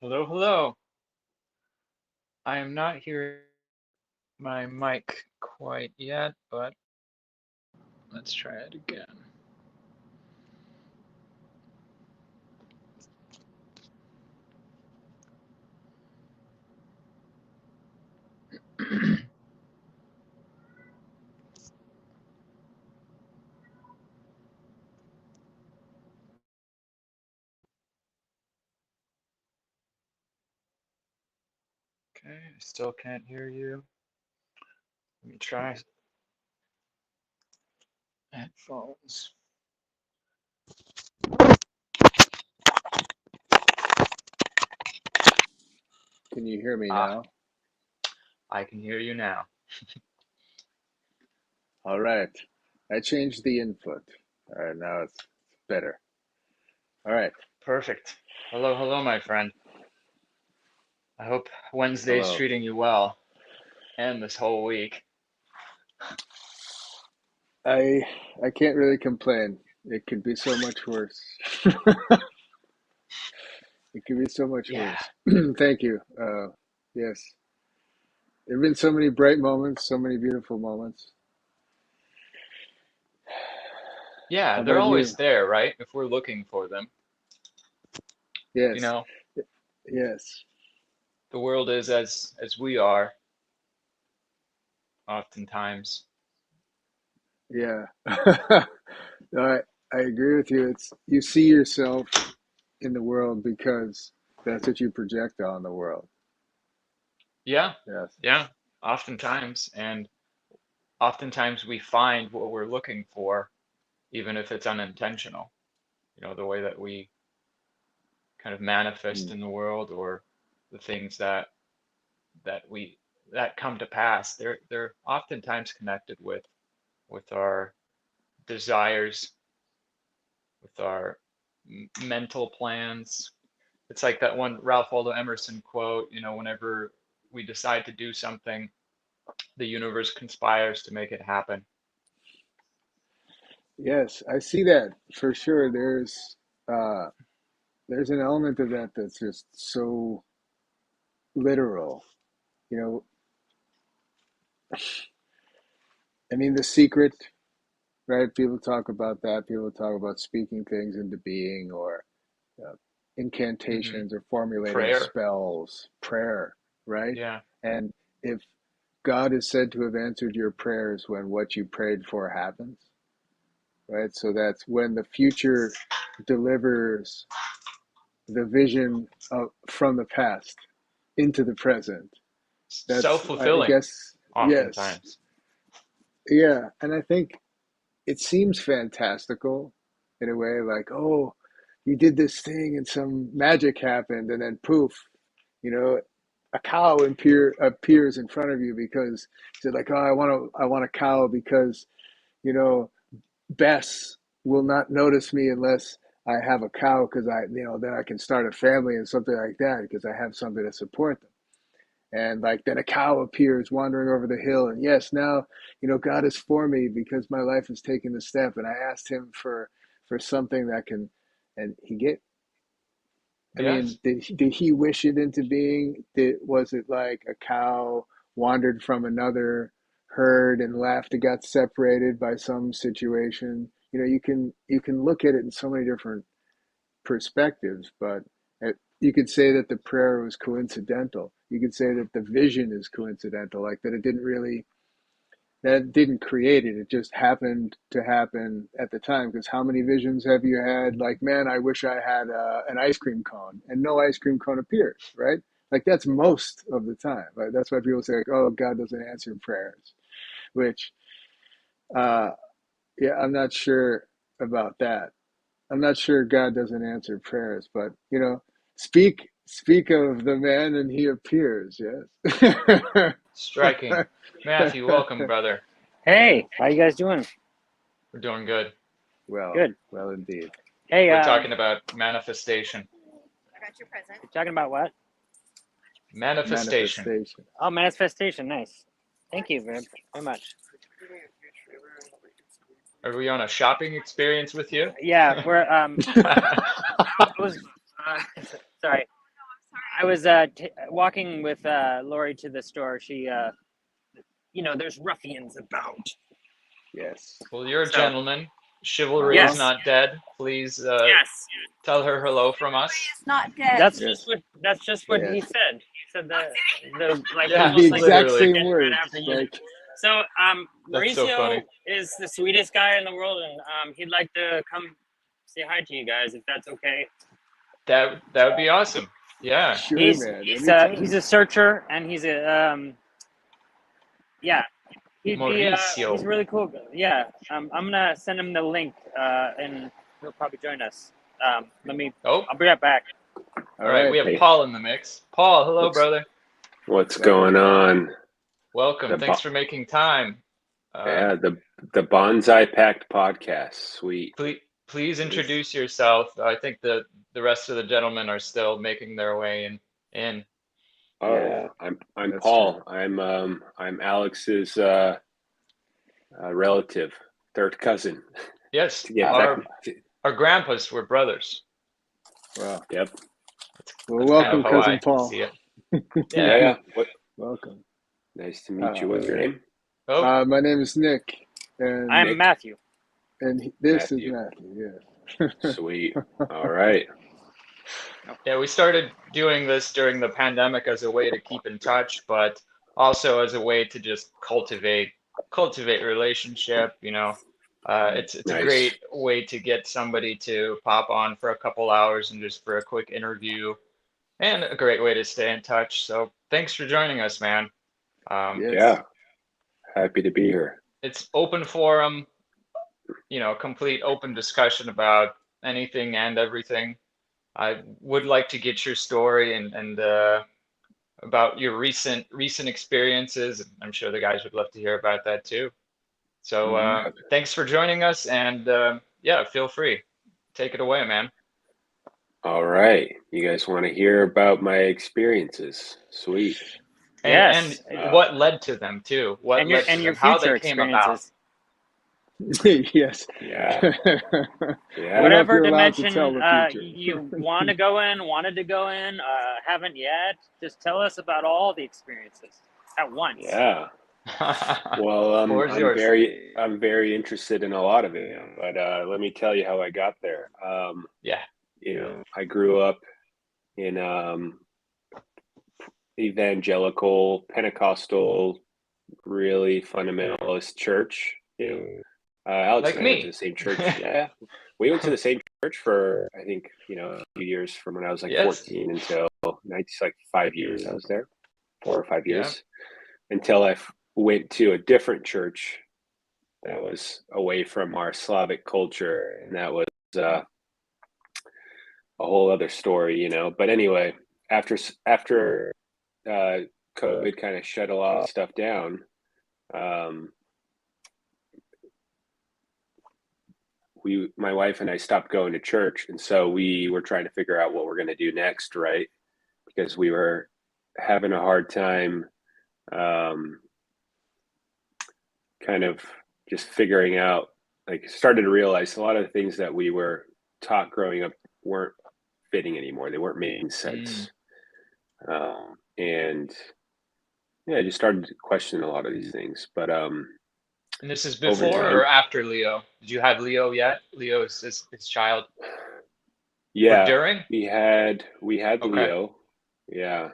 Hello, hello. I am not hearing my mic quite yet, but let's try it again. Okay, I still can't hear you. Let me try headphones. Can you hear me Ah, now? I can hear you now. All right. I changed the input. All right, now it's better. All right. Perfect. Hello, hello, my friend. I hope Wednesday's Hello. treating you well and this whole week. I I can't really complain. It could be so much worse. It could be so much Yeah, worse. Thank you. Yes. There have been so many bright moments, so many beautiful moments. yeah, How they're about always you? there, right? If we're looking for them. You Yes. know, Yes. the world is as we are, oftentimes. Yeah. No, I agree with you. It's you see yourself in the world because that's what you project on the world. Yeah, Yes. yeah, oftentimes. And oftentimes we find what we're looking for, even if it's unintentional. The way that we kind of manifest Mm. in the world or the things that we that come to pass, they're oftentimes connected with our desires, with our mental plans. It's like that one Ralph Waldo Emerson quote, whenever we decide to do something, the universe conspires to make it happen. Yes, I see that for sure. Uh there's an element of that that's just so literal. You know, I mean, The Secret, right? People talk about that. People talk about speaking things into being or uh, Hmm. incantations or formulating Prayer. spells, prayer, right? Yeah. And if God is said to have answered your prayers when what you prayed for happens, right? So that's when the future delivers the vision from the past into the present. That's, I Self-fulfilling, guess, yes. oftentimes. Yeah. And I think it seems fantastical in a way, like, oh, you did this thing and some magic happened, and then poof, you know, a cow appears in front of you because you said, like, oh, I want a cow because, you know, Bess will not notice me unless I have a cow because then I can start a family and something like that because I have something to support them. And like then a cow appears wandering over the hill, and yes, now God is for me because my life has taken the step, and I asked Him for something that can, and He get. I mean, Yes. did He wish it into being? Was it like a cow wandered from another herd and left, it got separated by some situation? You can look at it in so many different perspectives, but you could say that the prayer was coincidental. You could say that the vision is coincidental, like that that didn't create it. It just happened to happen at the time. Because how many visions have you had? Like, man, I wish I had an ice cream cone, and no ice cream cone appears, right? Like that's most of the time. Right? That's why people say, like, "Oh, God doesn't answer prayers," which, uh, yeah, I'm not sure about that. I'm not sure God doesn't answer prayers, but speak of the man and he appears. Yes. Striking. Matthew, welcome, brother. Hey, how you guys doing? We're doing good. Well, Good. well, indeed. Hey, We're talking about manifestation. talking about what? Manifestation. Manifestation. Oh, manifestation. Nice. Thank you very much. Are we on a shopping experience with you? Yeah, we're I was sorry. I was walking with Lori to the store. She, there's ruffians about. Yes. Well, you're a So, gentleman. Chivalry is yes, not dead. Please yes. tell her hello from us. It's not dead. That's Yes. just what he Yes. said. He said the like Yeah, almost The like exact literally. same dead right words. after you. Like, So That's so Mauricio funny. is the sweetest guy in the world, and he'd like to come say hi to you guys if that's okay. That would be awesome. Yeah. sure, He's man. he's Anytime. he's a searcher, and he's a yeah. He's Mauricio. a really cool. Yeah, I'm gonna send him the link, and he'll probably join us. Oh, I'll be right back. all right. We have Hey. Paul in the mix. Paul, hello, What's- brother. What's going on? Welcome. The Thanks for making time. Yeah, the Bonsai Pact podcast. Sweet. Please introduce yourself. I think the rest of the gentlemen are still making their way in. Oh, Yeah, I'm that's Paul. I'm Alex's relative, third cousin. Yes, To get our technical. our grandpas were brothers. Wow. Yep. Well, That's welcome, kind of how cousin I Paul. see it. Yeah. Yeah. What? Welcome. Nice to meet you. What's your name? Oh, My name is Nick, and I'm Nick. Matthew. this Matthew. is Matthew. Yeah. Sweet. All right. yeah. We started doing this during the pandemic as a way to keep in touch, but also as a way to just cultivate relationship. It's a Nice. great way to get somebody to pop on for a couple hours and just for a quick interview, and a great way to stay in touch. So thanks for joining us, man. Yes. Yeah. Happy to be here. It's open forum, complete open discussion about anything and everything. I would like to get your story and about your recent experiences. I'm sure the guys would love to hear about that too. So thanks for joining us, and yeah, feel free. Take it away, man. All right. You guys want to hear about my experiences? Sweet. Yes. And what led to them too? What And your led to your them? How future they came about? experiences. Yes. Yeah. I Yeah. don't know if Whatever you're allowed to dimension tell the future. you want to go in, wanted to go in, haven't yet. Just tell us about all the experiences at once. Yeah. Well, Floor is I'm yours. very interested in a lot of it, but let me tell you how I got there. Yeah. I grew up in evangelical, Pentecostal, really fundamentalist church. Alex Like and I went me. to the same church. Yeah, we went to the same church for I think a few years from when I was like Yes. 14 until it's like 5 years I was there, 4 or 5 Yeah. years, until I went to a different church that was away from our Slavic culture, and that was a whole other story, But anyway, after COVID kind of shut a lot of stuff down, my wife and I stopped going to church, and so we were trying to figure out what we're going to do next, right? Because we were having a hard time, kind of just figuring out, like, started to realize a lot of the things that we were taught growing up weren't fitting anymore. They weren't making sense. And yeah, I just started to question a lot of these things. But And this is over before time, or after Leo? Did you have Leo yet? Leo is his child. Or yeah, during? we had Okay. Leo. Yeah.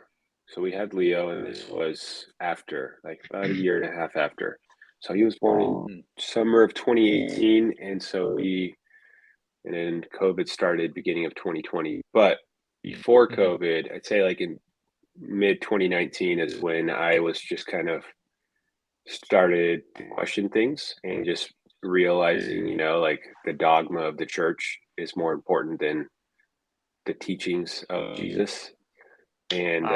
So we had Leo, and this was after, like about a year and a half after. So he was born in summer of 2018, and then COVID started beginning of 2020. But before Mhm. COVID, I'd say like in mid 2019 is when I was just kind of started to question things and just realizing, like the dogma of the church is more important than the teachings of Jesus. And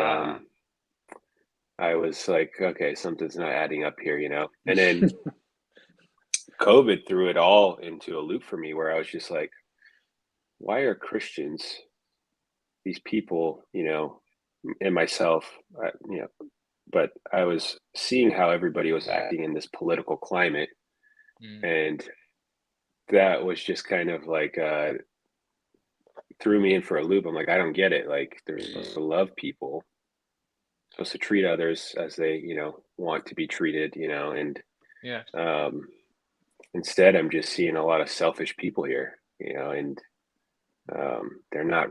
I was like, okay, something's not adding up here, And then COVID threw it all into a loop for me where I was just like, why are Christians, these people, and myself, but I was seeing how everybody was acting in this political climate. Mm. And that was just kind of like threw me in for a loop. I'm like, I don't get it. Like, they're supposed to love people, supposed to treat others as they, want to be treated, and Yeah. instead I'm just seeing a lot of selfish people here, and they're not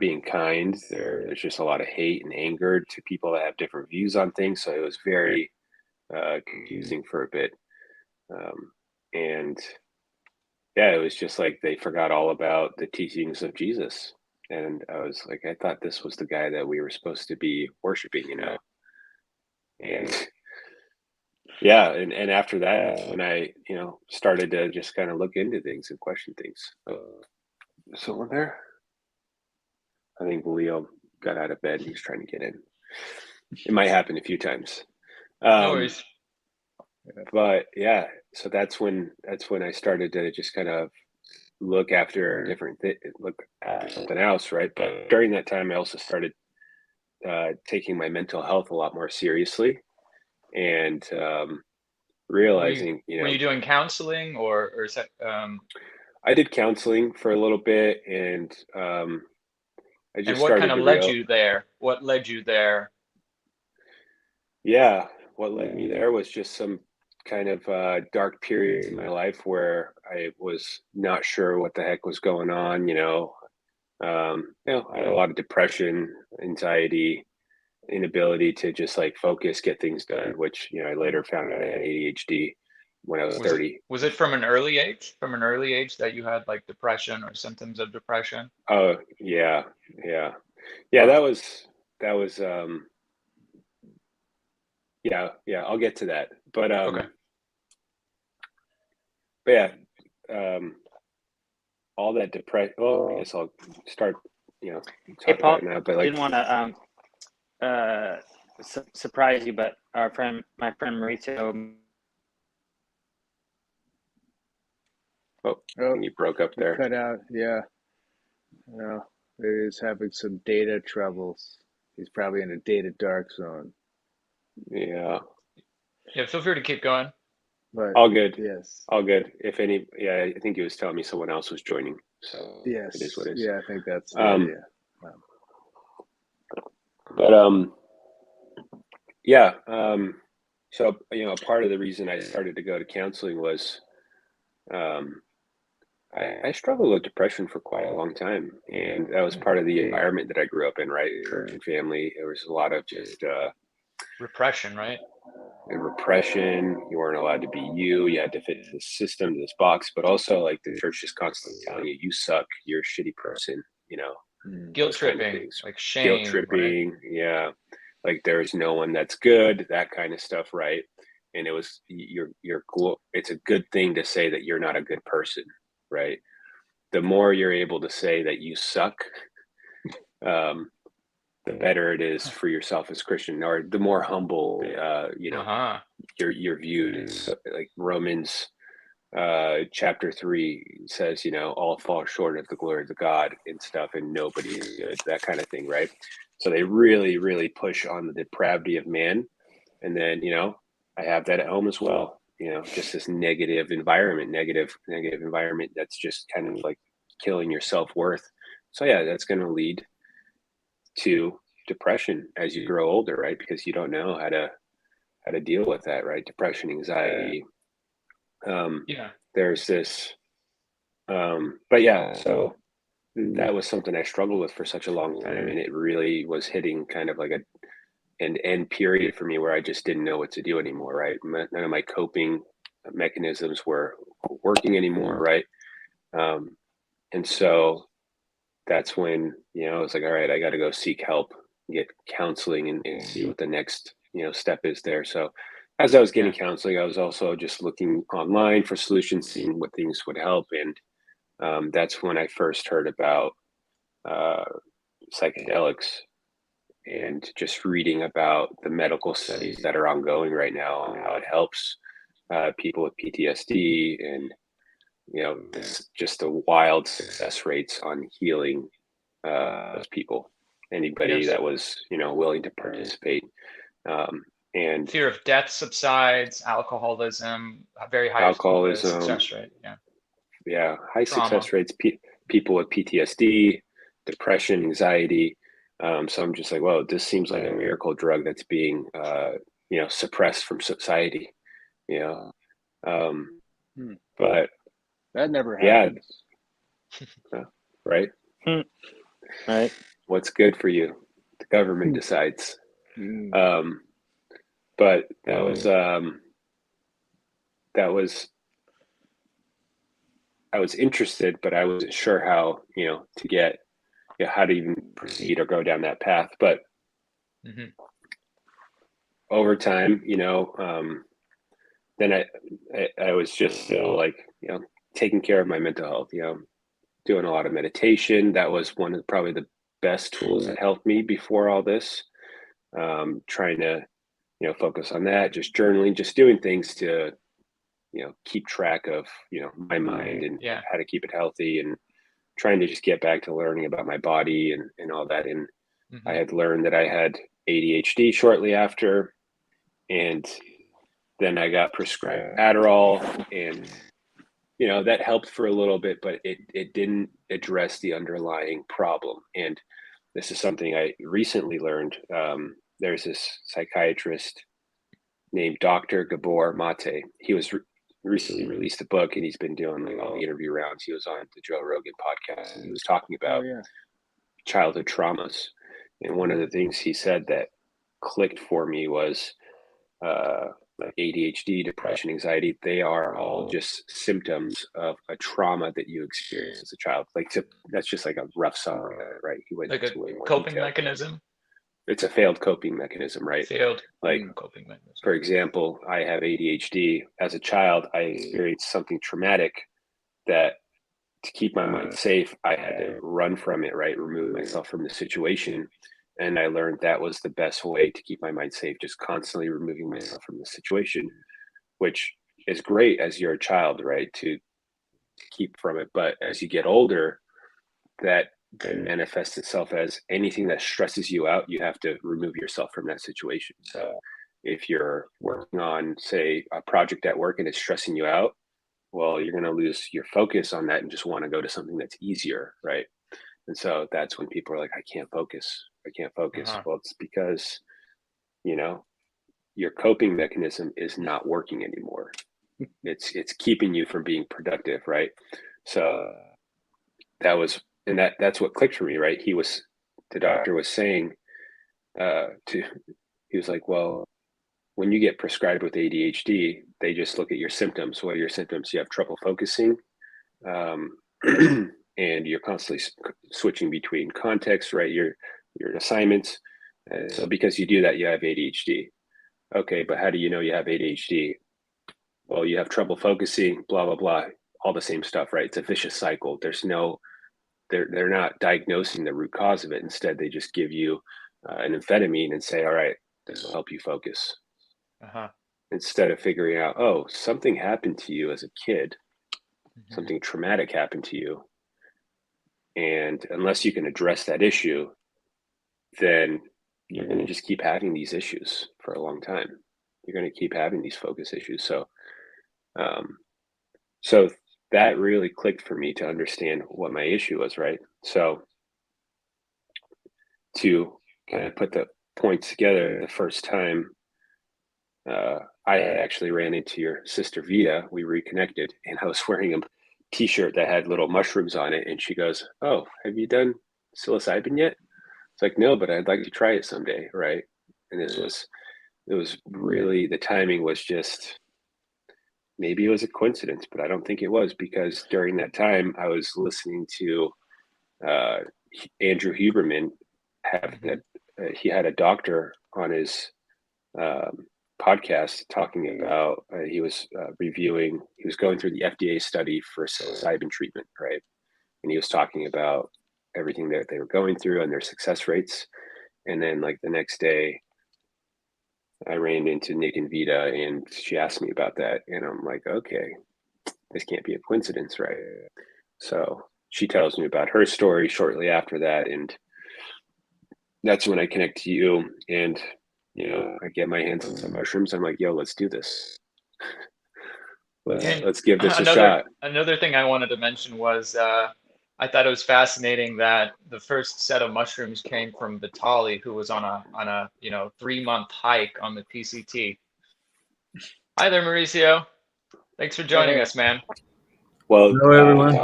being kind. There's just a lot of hate and anger to people that have different views on things. So it was very confusing for a bit. And yeah, it was just like they forgot all about the teachings of Jesus. And I was like, I thought this was the guy that we were supposed to be worshiping, And yeah, and after that, when I, started to just kind of look into things and question things. Is someone there? I think Leo got out of bed and he's trying to get in. It might happen a few times. No worries. But yeah, so that's when I started to just kind of look after look at something else, right? But during that time, I also started taking my mental health a lot more seriously, and realizing, were you doing counseling or is that, I did counseling for a little bit, and I just and what kind started of to led you there? What led you there? Yeah, what led me there was just some kind of dark period in my life where I was not sure what the heck was going on. I had a lot of depression, anxiety, inability to just like focus, get things done, which, I later found out I had ADHD when I was 30. Was it from an early age? From an early age that you had like depression or symptoms of depression? Oh, yeah, yeah. Yeah, Wow. that was yeah, I'll get to that. But Okay. but yeah, all that depression. Well, I guess I'll start, Hey, talk Paul, about it now. But I like, didn't want to surprise you, but my friend Mauricio. oh, Oh, you broke up there. cut out. Yeah. No, he's having some data troubles. He's probably in a data dark zone. Yeah, Yeah, feel free to keep going. But all good, yes, all good. Yeah, I think he was telling me someone else was joining, so it is what yes, it is. yeah, I think that's the Um, idea. but yeah. So part of the reason I started to go to counseling was, um, I struggled with depression for quite a long time, and that was part of the environment that I grew up in, right? Church and family. There was a lot of just Repression, right? repression. You weren't allowed to be you. You had to fit this system, this box, but also like the church just constantly telling you, you suck, you're a shitty person, Guilt those kind of tripping, things. like Guilt shame, right? tripping. Yeah. Like there's no one that's good, that kind of stuff. Right. And it was, it's a good thing to say that you're not a good person. Right. The more you're able to say that you suck, um, the better it is for yourself as Christian, or the more humble, Uh-huh. you're viewed. It's like Romans chapter 3 says, all fall short of the glory of the God and stuff, and nobody is good, that kind of thing, right? So they really, really push on the depravity of man. And then, I have that at home as well, just this negative environment that's just kind of like killing your self-worth. So yeah, that's going to lead to depression as you grow older, right? Because you don't know how to deal with that, right? Depression, anxiety. Yeah. There's this, but yeah, so that was something I struggled with for such a long time, and it really was hitting kind of like an end period for me where I just didn't know what to do anymore, right? None of my coping mechanisms were working anymore, right? And so that's when, I was like, all right, I got to go seek help, get counseling, and see what the next, step is there. So as I was getting counseling, I was also just looking online for solutions, seeing what things would help. And that's when I first heard about uh, psychedelics, and just reading about the medical studies that are ongoing right now and how it helps people with PTSD, and just the wild success rates on healing those people, anybody Yes. that was willing to participate. And Fear of death subsides, alcoholism, very high alcoholism, success rate. Yeah. high trauma. success rates, people with PTSD, depression, anxiety. So I'm just like, whoa, this seems like a miracle drug that's being, suppressed from society, you know. But that never yeah, happens. right. Right. What's good for you? The government decides. Mm. But I was interested, but I wasn't sure how, to get, how to even proceed or go down that path. But over time, then I was just still like, taking care of my mental health, doing a lot of meditation. That was one of probably the best tools that helped me before all this. Trying to, focus on that, just journaling, just doing things to, keep track of, my mind and how to keep it healthy, and trying to just get back to learning about my body and all that. And I had learned that I had ADHD shortly after, and then I got prescribed Adderall, and that helped for a little bit, but it didn't address the underlying problem. And this is something I recently learned. There's this psychiatrist named Dr. Gabor Mate. He was recently released a book, and he's been doing like all the interview rounds. He was on the Joe Rogan podcast, and he was talking about childhood traumas. And one of the things he said that clicked for me was like ADHD, depression, anxiety. They are all just symptoms of a trauma that you experienced as a child. That's just like a rough summary, right? He went Like a into way more coping detail. mechanism. It's a failed coping mechanism, right? Failed like coping mechanism. For example, I have ADHD. As a child, I experienced something traumatic that, to keep my mind safe, I had to run from it, right? Remove myself from the situation. And I learned that was the best way to keep my mind safe, just constantly removing myself from the situation, which is great as you're a child, right? To keep from it. But as you get older, that manifests itself as anything that stresses you out, you have to remove yourself from that situation. So if you're working on, say, a project at work and it's stressing you out, well, you're going to lose your focus on that and just want to go to something that's easier, right? And so that's when people are like, I can't focus. Well, it's because, your coping mechanism is not working anymore. It's keeping you from being productive, right? So that's what clicked for me, right? The doctor was saying, he was like, well, when you get prescribed with ADHD, they just look at your symptoms. What are your symptoms? You have trouble focusing, and you're constantly switching between contexts, right? Your assignments. So because you do that, you have ADHD. Okay, but how do you know you have ADHD? Well, you have trouble focusing, blah, blah, blah, all the same stuff, right? It's a vicious cycle. They're not diagnosing the root cause of it. Instead, they just give you an amphetamine and say, all right, this will help you focus. Instead of figuring out, oh, something happened to you as a kid, something traumatic happened to you. And unless you can address that issue, then you're going to just keep having these issues for a long time. You're going to keep having these focus issues. So that really clicked for me to understand what my issue was, right? So to kind of put the points together, the first time I actually ran into your sister Vita, we reconnected, and I was wearing a t-shirt that had little mushrooms on it, and she goes, oh, have you done psilocybin yet? It's like, no, but I'd like to try it someday, right? And it was really, the timing was just, maybe it was a coincidence, but I don't think it was, because during that time I was listening to Andrew Huberman he had a doctor on his podcast talking about, he was going through the FDA study for psilocybin treatment, right? And he was talking about everything that they were going through and their success rates. And then like the next day, I ran into Nick and Vita, and she asked me about that. And I'm like, okay, this can't be a coincidence, right? So she tells me about her story shortly after that. And that's when I connect to you. And, I get my hands on some mushrooms. I'm like, yo, let's do this. And let's give this a shot. another thing I wanted to mention was I thought it was fascinating that the first set of mushrooms came from Vitali, who was on a 3-month hike on the PCT. Hi there, Mauricio. Thanks for joining us, man. Well, hello everyone.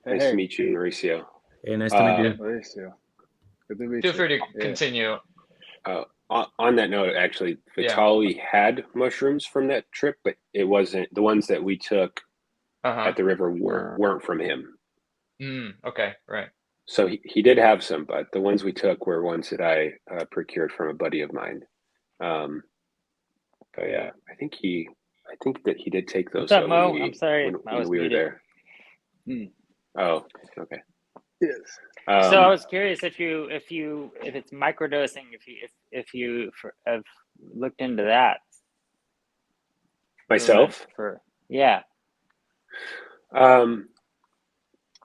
Nice to meet you, Mauricio. Hey, nice to meet you. Mauricio. Good to meet Feel you. free to continue. On that note, actually, Vitali had mushrooms from that trip, but it wasn't the ones that we took at the river weren't from him. Okay, right. So he did have some, but the ones we took were ones that I procured from a buddy of mine. But yeah, I think that he did take those. What's up, Mo? I'm sorry, when we were there. Oh, okay. Yes. So I was curious if it's microdosing, if you have looked into that myself. Yeah.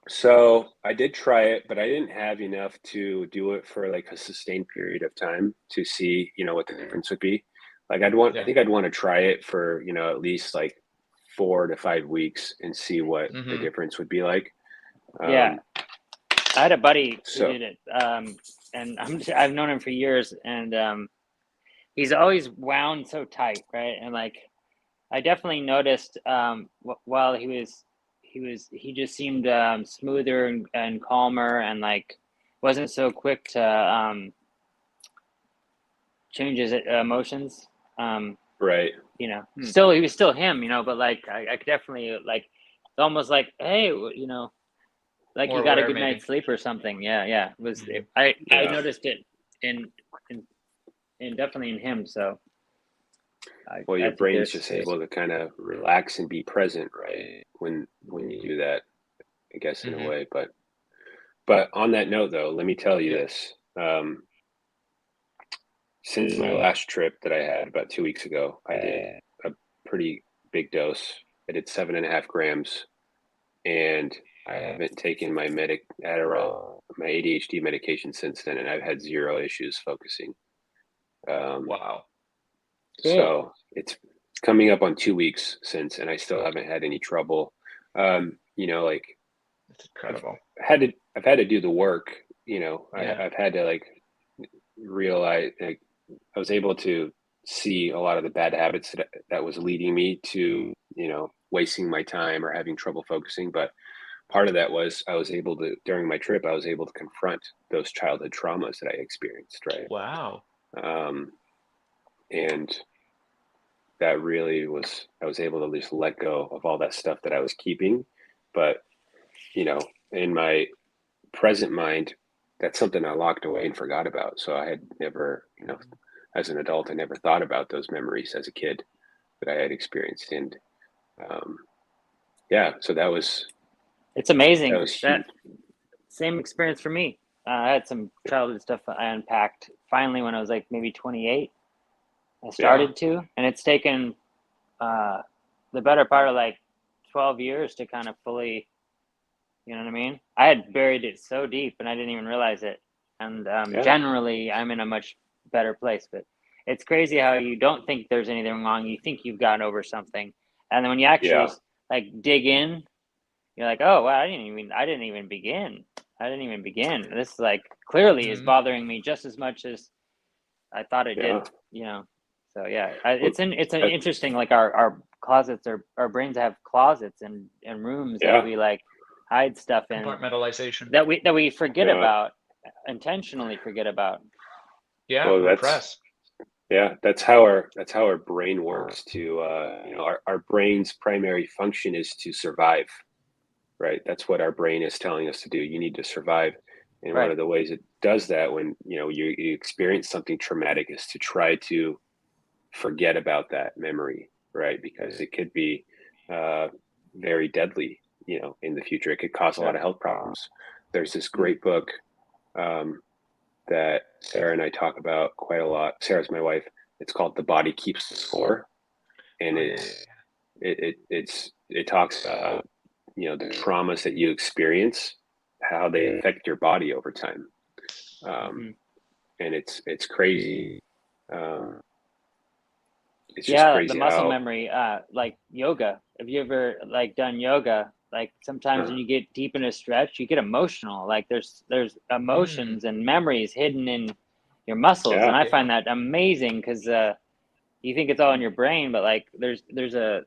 So I did try it, but I didn't have enough to do it for like a sustained period of time to see, what the difference would be. Like I think I'd want to try it for, at least like 4 to 5 weeks and see what the difference would be like. Yeah. I had a buddy who did it. And I've known him for years, and he's always wound so tight, right? And like I definitely noticed while he just seemed smoother and calmer, and like wasn't so quick to change his emotions. Right. Still he was still him, but like I could definitely like it's almost like, hey, like More he got a aware, good maybe. night's sleep or something. Yeah. I noticed it in definitely in him. So your brain's just able to kind of relax and be present, right? When you do that, I guess in a way. But on that note, though, let me tell you this. Since my last trip that I had about 2 weeks ago, I did a pretty big dose. I did 7.5 grams, and I haven't taken my Adderall, my ADHD medication since then, and I've had 0 issues focusing. Wow. So it's coming up on 2 weeks since, and I still haven't had any trouble. Like It's incredible. I've had to do the work. I've had to like realize, like, I was able to see a lot of the bad habits that was leading me to, wasting my time or having trouble focusing. But part of that was during my trip, I was able to confront those childhood traumas that I experienced. Right. Wow. And that really I was able to just let go of all that stuff that I was keeping. But, in my present mind, that's something I locked away and forgot about. So I had never, as an adult, I never thought about those memories as a kid that I had experienced. And so it's amazing. That was huge. Same experience for me. I had some childhood stuff I unpacked finally when I was like maybe 28. I started to, and it's taken the better part of like 12 years to kind of fully, you know what I mean? I had buried it so deep and I didn't even realize it. And generally I'm in a much better place, but it's crazy how you don't think there's anything wrong. You think you've gotten over something. And then when you actually like dig in, you're like, oh, wow, I didn't even begin. This like clearly is bothering me just as much as I thought it did, So it's interesting. Like our closets, our brains have closets and rooms that we like hide stuff in. Compartmentalization. That we forget about, intentionally forget about. Yeah, well, repress. That's how our brain works. Our brain's primary function is to survive, right? That's what our brain is telling us to do. You need to survive. And one of the ways it does that when you experience something traumatic is to try to forget about that memory, right? Because it could be very deadly, in the future. It could cause a lot of health problems. There's this great book that Sarah and I talk about quite a lot. Sarah's my wife. It's called The Body Keeps the Score. And it talks about, the traumas that you experience, how they affect your body over time. And it's crazy. it's just The crazy muscle how, memory, like yoga. Have you ever like done yoga? Like sometimes when you get deep in a stretch, you get emotional. Like there's Mm, emotions and memories hidden in your muscles, and yeah, I yeah. find that amazing because you think it's all in your brain, but like there's a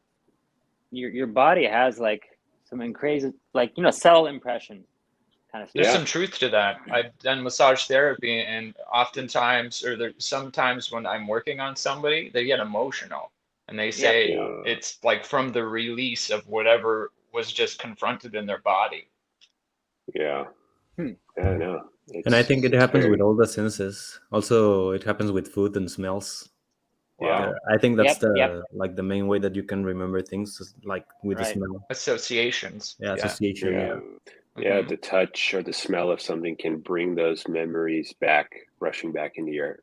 your body has like some crazy, like, cell impression kind of There's stuff. yeah, some truth to that. I've done massage therapy, and oftentimes, or there sometimes when I'm working on somebody, they get emotional, and they Yep. say yeah, it's like from the release of whatever was just confronted in their body. yeah. Hmm. I know. And I think it It's happens with very, all the senses. Also, it happens with food and smells. yeah, Wow. I think that's Yep. Yep. the main way that you can remember things, is like with the Right. smell. Associations. Yeah, Yeah. association. yeah, Yeah. yeah. Hmm. The touch or the smell of something can bring those memories back, rushing back into your,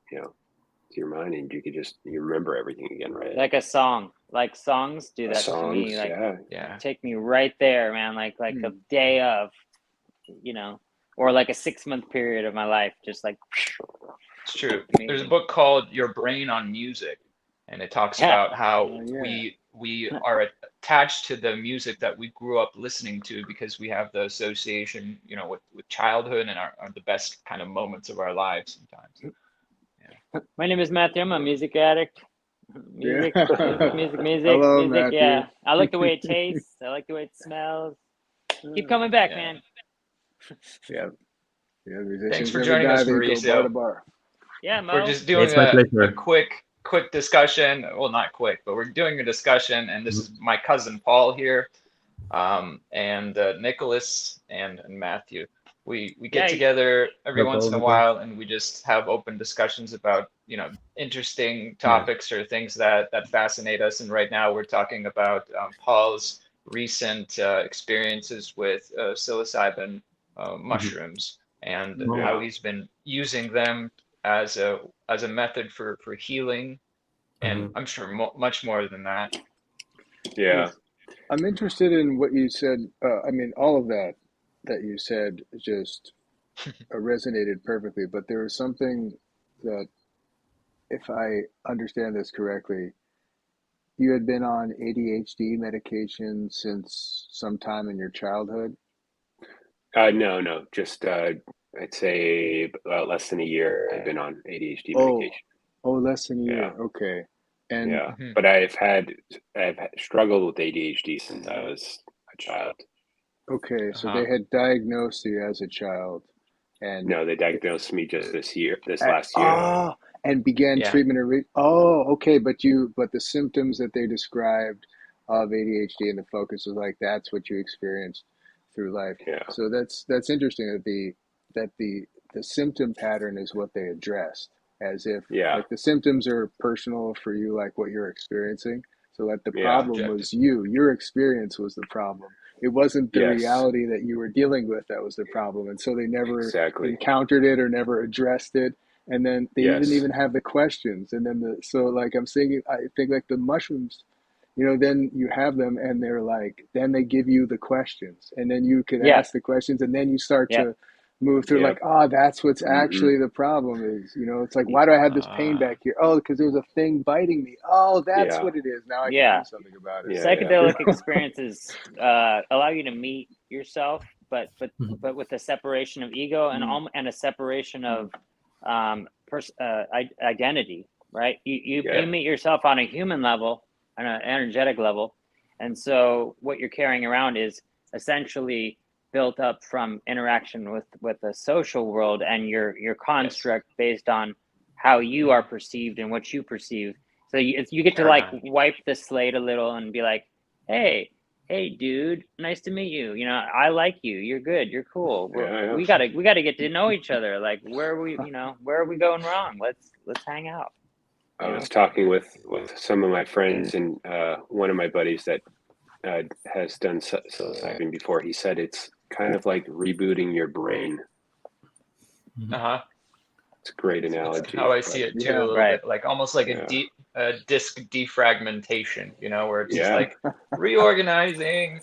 to your mind, and you remember everything again, right? Like a song. Like songs do that to me. Songs, Like yeah, Yeah. take me right there, man. Like a Hmm. day of, or like a 6 month period of my life, just like It's true. There's a amazing. book called Your Brain on Music, and it talks Yeah. about how Oh yeah. we are attached to the music that we grew up listening to because we have the association, with childhood and are the best kind of moments of our lives sometimes. My name is Matthew. I'm a music addict. Yeah. Music, music, music, music, Hello, music. Matthew. Yeah. I like the way it tastes. I like the way it smells. Keep coming back, Yeah. man. Yeah. Yeah. Thanks Musicians for never joining die. us, They go bar Mauricio. to bar. Yeah, We're Mo. just doing It's my a pleasure. quick discussion. Well, not quick, but we're doing a discussion, and this is Mhm. my cousin Paul here, and Nicholas and Matthew. We get Yeah. together every No once in problem. a No problem. while, and we just have open discussions about interesting Yeah. topics or things that fascinate us. And right now, we're talking about Paul's recent experiences with psilocybin Mhm. mushrooms and Oh, how yeah, he's been using them as a method for healing, and mhm. I'm sure much more than that. yeah, Yes. I'm interested in what you said. I mean, all of that you said just resonated perfectly. But there was something that, if I understand this correctly, you had been on ADHD medication since sometime in your childhood. no, no, just I'd say about less than a year. I've been on ADHD Oh, medication. oh, less than a Yeah, year. Okay. And yeah, Hmm. but I've struggled with ADHD since I was a child. okay, so Uh-huh. they had diagnosed you as a child, and No, they diagnosed me just this at, last year. oh, and began Yeah. treatment. Okay, but the symptoms that they described of ADHD and the focus was like that's what you experienced through life. Yeah, So that's interesting that the symptom pattern is what they addressed, as if yeah, like the symptoms are personal for you, like what you're experiencing. So like the yeah, problem Subjective. was your experience was the problem. It wasn't the yes, reality that you were dealing with that was the problem, and so they never exactly. encountered it or never addressed it, and then they didn't Yes, even have the questions, and then like I'm saying, I think like the mushrooms, then you have them and they're like, then they give you the questions, and then you can Yeah. ask the questions, and then you start Yeah. to move through like, yep, that's what's hmm, actually the problem is, it's like, why do I have this pain Uh, back here? Oh, because there's a thing biting me. Oh, that's yeah, what it is. Now I can do Yeah. something about it. yeah, yeah, Psychedelic experiences allow you to meet yourself, but with a separation of ego Mm, and a separation mm, of identity. Right? You yeah, meet yourself on a human level, on an energetic level, and so what you're carrying around is essentially built up from interaction with the social world and your yes. construct based on how you are Hmm. perceived and what you perceive. So you get to like Paradigm. wipe the slate a little and be like, hey, dude, nice to meet you. I like you. You're good. You're cool. yeah, We gotta get to know each other. Like, where are we going wrong? Let's hang out. I was talking with some of my friends, and one of my buddies that has done psilocybin before. He said it's kind of like rebooting your brain. Mhm. Uh-huh. It's a great That's analogy. how I see it too, a Yeah, little right. bit, like almost like Yeah. a disk defragmentation, where it's just Yeah. like reorganizing.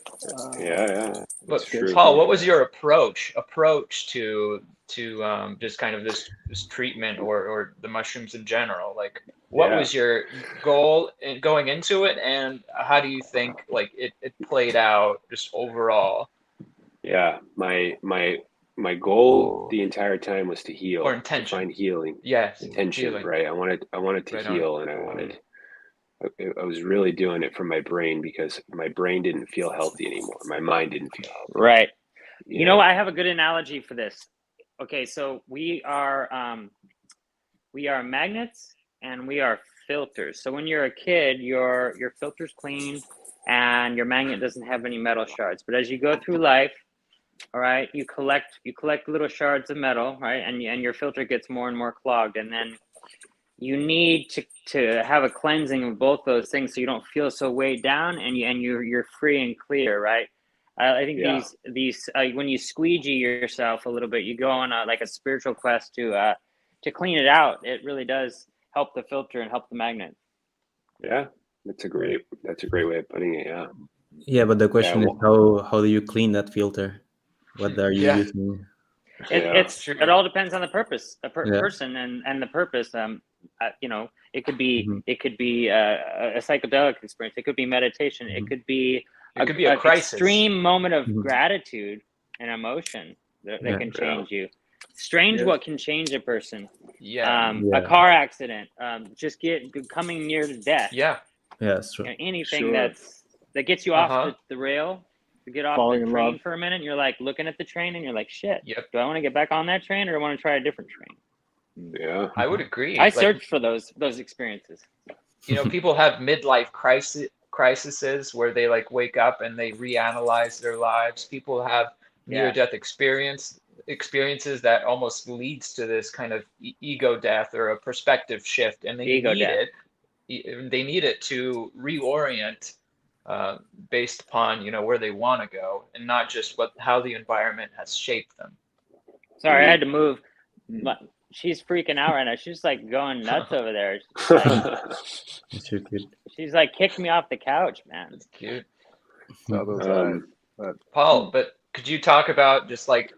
Yeah. It's But true. Paul, what was your approach to just kind of this treatment or the mushrooms in general? Like, what Yeah. was your goal in going into it, and how do you think like it played out just overall, Yeah. My goal the entire time was to heal, or to intention? find healing, Yes, intention, healing. right? I wanted to Right on. heal, and I was really doing it from my brain because my brain didn't feel healthy anymore. My mind didn't feel healthy. Right. You You know? know, I have a good analogy for this. Okay, so we are magnets and we are filters. So when you're a kid, your filter's clean and your magnet doesn't have any metal shards. But as you go through life, all right, you collect little shards of metal, right, and your filter gets more and more clogged, and then you need to have a cleansing of both those things so you don't feel so weighed down, and you're free and clear, right? I think Yeah. these when you squeegee yourself a little bit, you go on like a spiritual quest to clean it out. It really does help the filter and help the magnet. Yeah. That's a great way of putting it. Yeah. Yeah, but the question is how do you clean that filter? What are you Yeah. using? Yeah. It all depends on the purpose, Yeah. person and the purpose. It could be Mhm. a psychedelic experience. It could be meditation. It Mhm. could be It could be a crisis. extreme moment of Mhm. gratitude and emotion that Yeah. can change you. Strange Yes. what can change a person. Yeah. A car accident, just coming near to death. Yeah. Yeah, that's true. Anything Sure. that gets you off Uh-huh. the rail, to get off Falling the in train love. for a minute. And you're like looking at the train and you're like, shit, Yep. do I want to get back on that train or do I want to try a different train? Yeah. I would agree. I Like, search for those experiences. people have midlife crises where they like wake up and they reanalyze their lives. People have near-death experiences that almost leads to this kind of ego death or a perspective shift, and they Ego need death. it. They need it to reorient based upon where they want to go, and not just how the environment has shaped them. Sorry, I had to move. Mm. She's freaking out right now. She's like going nuts over there. That's so cute. She's like kicked me off the couch, man. It's cute. Saw those eyes. But Paul, but could you talk about just like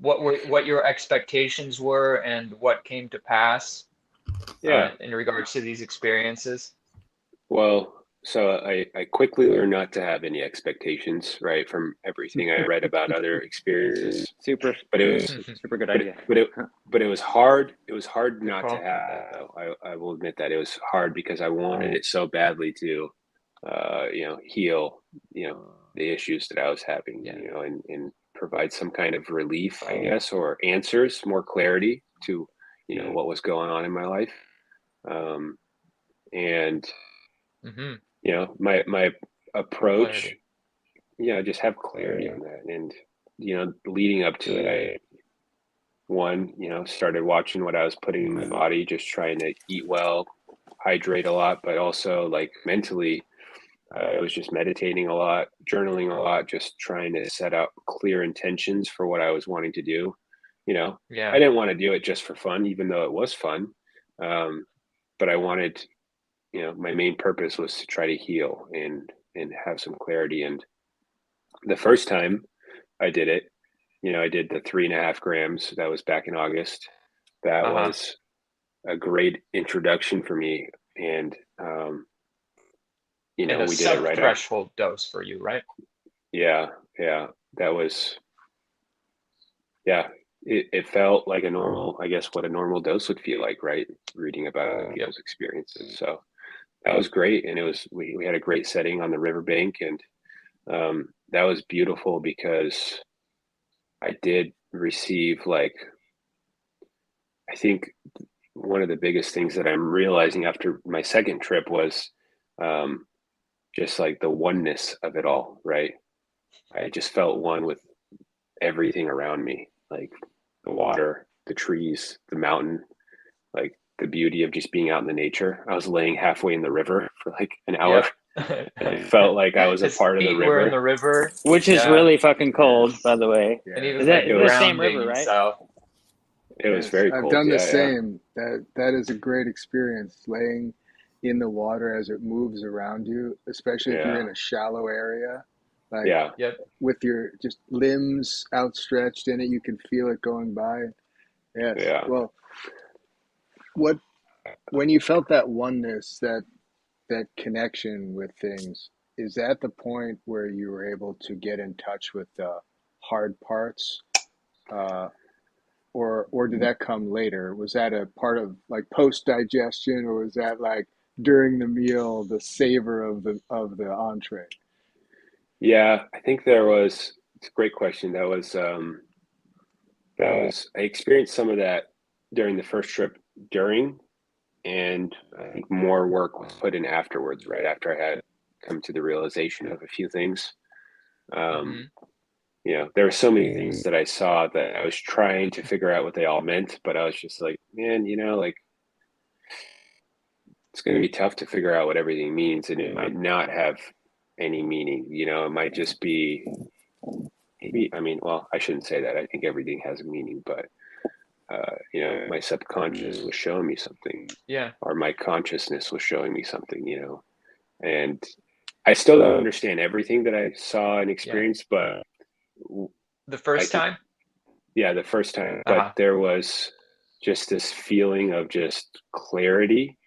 what your expectations were and what came to pass Yeah. in regards to these experiences? Well, so I quickly learned not to have any expectations, right, from everything I read about other experiences. But it was Super good idea. But it was hard. It was hard not call. to have that, though. I will admit that it was hard because I wanted it so badly to, heal, the issues that I was having, and provide some kind of relief, I guess, or answers, more clarity to, what was going on in my life. And my approach, just have clarity on that. And leading up to it, I started watching what I was putting in my body, just trying to eat well, hydrate a lot, but also like mentally, I was just meditating a lot, journaling a lot, just trying to set out clear intentions for what I was wanting to do. I didn't want to do it just for fun, even though it was fun. But I wanted, my main purpose was to try to heal and have some clarity. And the first time I did it, I did the 3.5 grams. That was back in August. That was a great introduction for me. And, and a we did it right threshold dose for you, right? Yeah. That was, it felt like a normal, I guess, what a normal dose would feel like, right? Reading about other people's experiences. So that was great. And it was, we had a great setting on the riverbank, and that was beautiful because I did receive, like, I think one of the biggest things that I'm realizing after my second trip was just like the oneness of it all, right? I just felt one with everything around me, like the water, the trees, the mountain, like the beauty of just being out in the nature. I was laying halfway in the river for like an hour. And I felt like I was a part of the river. We're in the river, which is really fucking cold, by the way. And he was Is that like the same grounding river, right? himself. It was Yes, very I've cold. done the Yeah, yeah, same. That is a great experience, laying in the water as it moves around you, especially if you're yeah, in a shallow area, like yeah, Yep. with your just limbs outstretched in it, you can feel it going by. Yes. yeah. Well, what when you felt that oneness, that connection with things, is that the point where you were able to get in touch with the hard parts? Uh, or did that come later? Was that a part of like post digestion, or was that like during the meal, the savor of the entree? Yeah, I think there was, it's a great question. I experienced some of that during the first trip during, and I think more work was put in afterwards, right after I had come to the realization of a few things. Um, Hmm. there were so many things that I saw that I was trying to figure out what they all meant, but I was just like, man, like it's going to be tough to figure out what everything means, and it might not have any meaning. It might just be maybe. I mean, well, I shouldn't say that. I think everything has a meaning, but my subconscious was showing me something, Yeah. or my consciousness was showing me something. And I still don't understand everything that I saw and Yeah. experienced, but The I first could, time. yeah, the first time. But Uh-huh. there was just this feeling of just clarity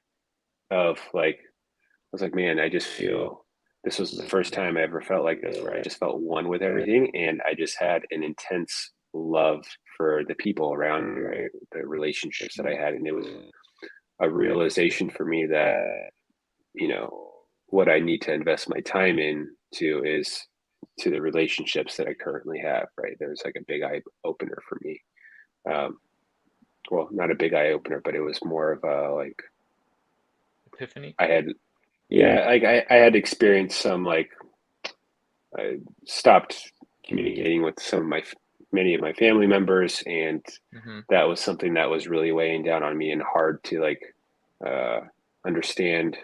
of like, I was like, man, I just feel this was the first time I ever felt like this, where I just felt one with everything. And I just had an intense love for the people around me, right? The relationships that I had. And it was a realization for me that, you know, what I need to invest my time into is to the relationships that I currently have, right? There's like a big eye opener for me. Um, well, not a big eye opener, but it was more of a like, Epiphany. I had, yeah, like I had experienced some like, I stopped communicating with many of my family members, and Hmm. that was something that was really weighing down on me and hard to like uh, understand.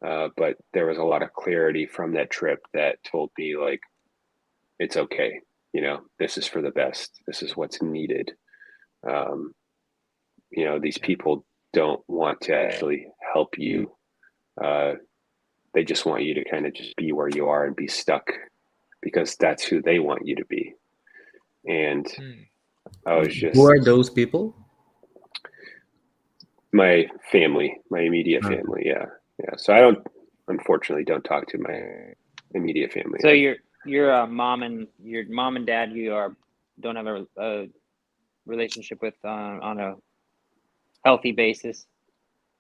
But there was a lot of clarity from that trip that told me like it's okay. This is for the best. This is what's needed. Um, these Yeah. people don't want to actually help you. Uh, they just want you to kind of just be where you are and be stuck because that's who they want you to be. And Hmm. I was Who just are those people? my family, my immediate Uh, family. Yeah. Yeah. So I unfortunately don't talk to my immediate family. So your mom and dad don't have a relationship with on a healthy basis.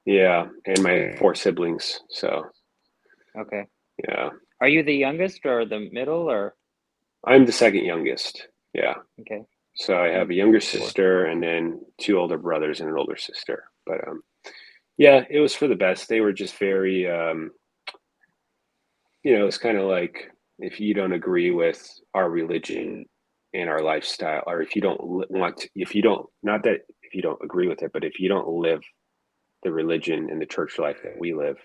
Yeah. And my 4 siblings. So Okay. yeah, Are you the youngest or the middle or I'm the second youngest. Yeah. okay? So I have a younger Four. sister and then 2 older brothers and an older sister. But yeah, it was for the best. They were just very it's kind of like if you don't agree with our religion and our lifestyle, or if you don't if you don't, not that if you don't agree with it, but if you don't live the religion and the church life that we live,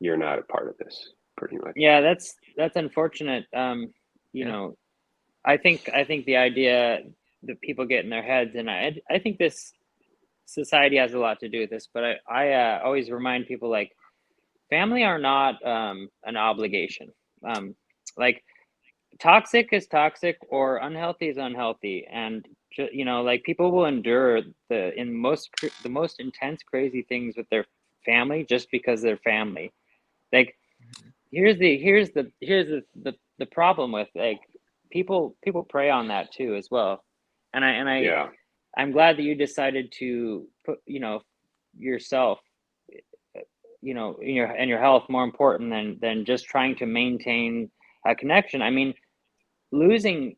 you're not a part of this, pretty much. Yeah, that's unfortunate. You Yeah. know, I think the idea that people get in their heads, and I think this society has a lot to do with this, but I always remind people like family are not an obligation. Like toxic is toxic or unhealthy is unhealthy, and like people will endure the most intense crazy things with their family just because they're family. Like Hmm. here's the problem with like people prey on that too as well, and Yeah. I'm glad that you decided to put yourself your health more important than just trying to maintain a connection. I mean, losing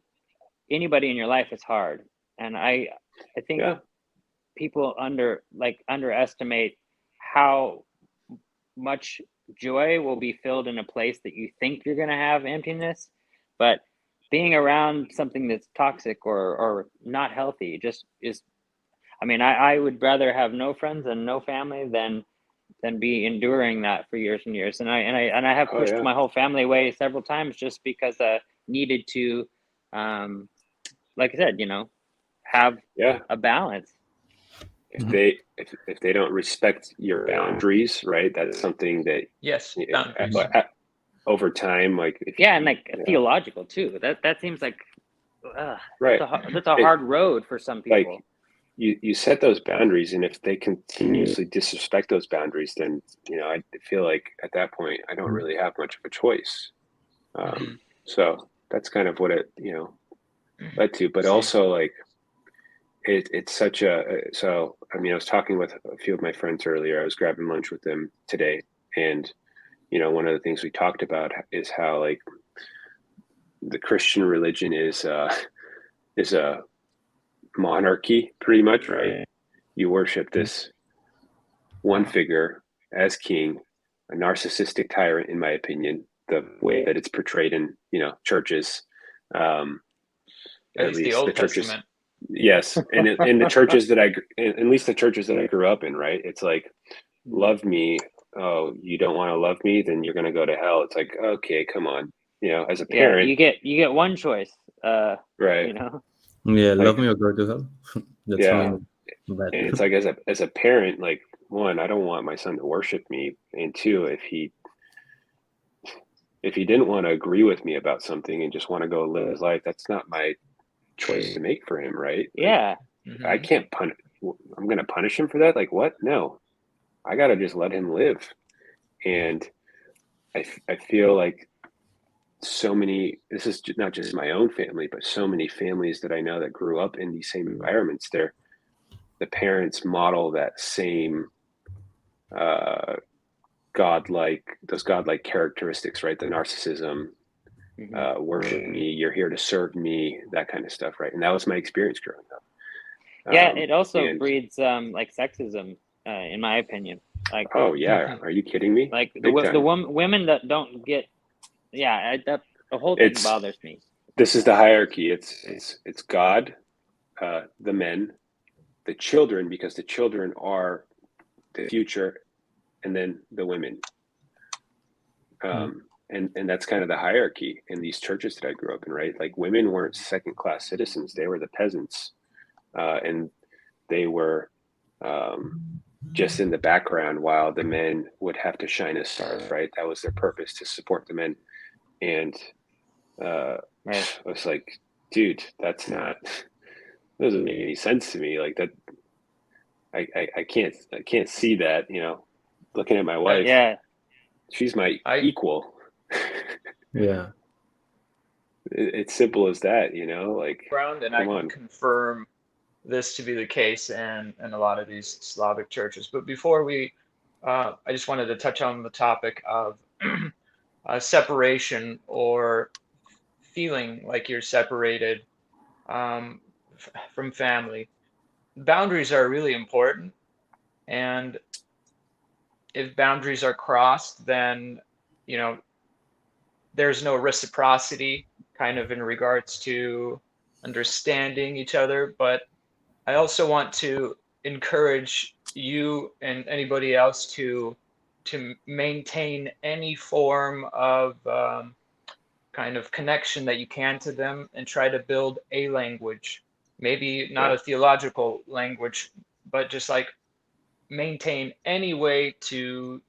anybody in your life is hard, and I think Yeah. people underestimate how much joy will be filled in a place that you think you're going to have emptiness, but being around something that's toxic or not healthy just is. I mean, I would rather have no friends and no family than be enduring that for years and years. And I have Oh pushed yeah. my whole family away several times just because I needed to, like I said, have Yeah. a balance. If they don't respect your boundaries, right? That's something that Yes, boundaries. over time, like and like theological too. That seems like right. that's a hard road for some people. Like you set those boundaries, and if they continuously disrespect those boundaries, then I feel like at that point I don't really have much of a choice. So that's kind of what it led to. But also like it's such a so I mean I was talking with a few of my friends earlier. I was grabbing lunch with them today, and one of the things we talked about is how like the Christian religion is a monarchy, pretty much, right? You worship this one figure as king, a narcissistic tyrant, in my opinion, the way that it's portrayed in churches, at least the Old Testament. Yes, and in the churches that at least the churches that I grew up in, right? It's like, love me. Oh, you don't want to love me, then you're going to go to hell. It's like, okay, come on. As a parent, you get one choice. right? Yeah, like, love me or go to hell. That's and it's like as a parent, like, one, I don't want my son to worship me, and two, if he didn't want to agree with me about something and just want to go live his life, that's not my choice to make for him, right? Yeah. Like, I can't I'm going to punish him for that. Like, what? No, I got to just let him live. And I feel like so many, this is not just my own family, but so many families that I know that grew up in these same environments, the parents model that same those godlike characteristics, right? The narcissism, worship me, you're here to serve me, that kind of stuff, right? And that was my experience growing up. Yeah, it also breeds like sexism, in my opinion. Like, oh yeah, are you kidding me? Like the women that don't get, the whole thing bothers me. This is the hierarchy. It's God, the men, the children, because the children are the future, and then the women. And that's kind of the hierarchy in these churches that I grew up in, right? Like, women weren't second-class citizens; they were the peasants, and they were just in the background while the men would have to shine as stars, right? That was their purpose, to support the men. And I was like, dude, doesn't make any sense to me. Like that, I can't see that. Looking at my wife, she's my equal. Yeah, it's simple as that. Like, ground, and I can confirm this to be the case in a lot of these Slavic churches. But before we, I just wanted to touch on the topic of separation, or feeling like you're separated from family. Boundaries are really important, and if boundaries are crossed, then there's no reciprocity, kind of in regards to understanding each other. But I also want to encourage you and anybody else to maintain any form of kind of connection that you can to them, and try to build a language, maybe not a theological language, but just like maintain any way to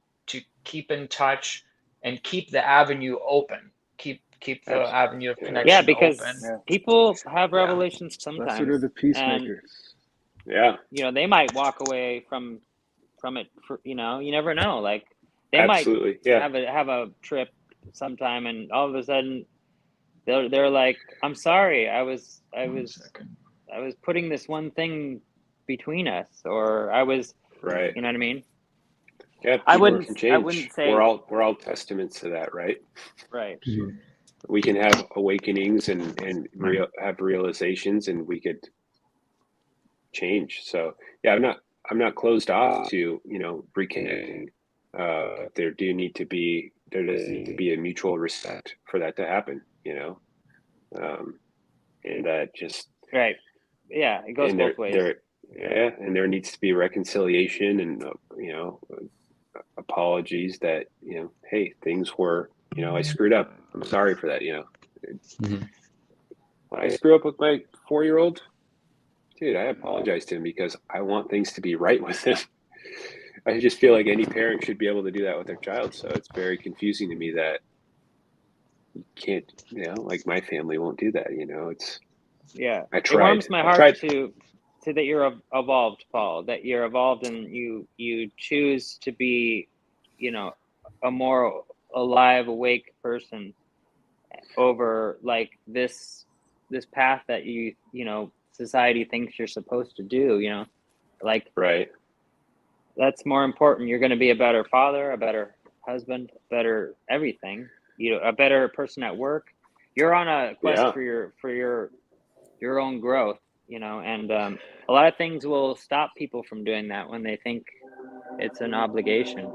keep in touch and keep the avenue open, keep the avenue of connection because open. People have revelations sometimes. Blessed are the peacemakers. And, they might walk away from it. You never know. Like, they might have a trip sometime, and all of a sudden they're like, I'm sorry, I was putting this one thing between us, or I was right. You know what I mean? Yeah, I wouldn't say we're all testaments to that, right? Right. Mm-hmm. We can have awakenings and have realizations, and we could change. So yeah, I'm not closed off to reconnecting. There does need to be a mutual respect for that to happen. And that just right. Yeah, it goes both ways. And there needs to be reconciliation and apologies that hey, things were I screwed up. I'm sorry for that. When I screw up with my 4-year-old, dude, I apologize to him because I want things to be right with him. I just feel like any parent should be able to do that with their child. So it's very confusing to me that you can't, like my family won't do that. It's, Yeah, I it tried. warms my I heart tried. to that you're evolved, Paul. That you're evolved and you choose to be, a more alive, awake person over like this path that society thinks you're supposed to do. Like Right. that's more important. You're going to be a better father, a better husband, better everything. A better person at work. You're on a quest Yeah. for your own growth, and a lot of things will stop people from doing that when they think it's an obligation.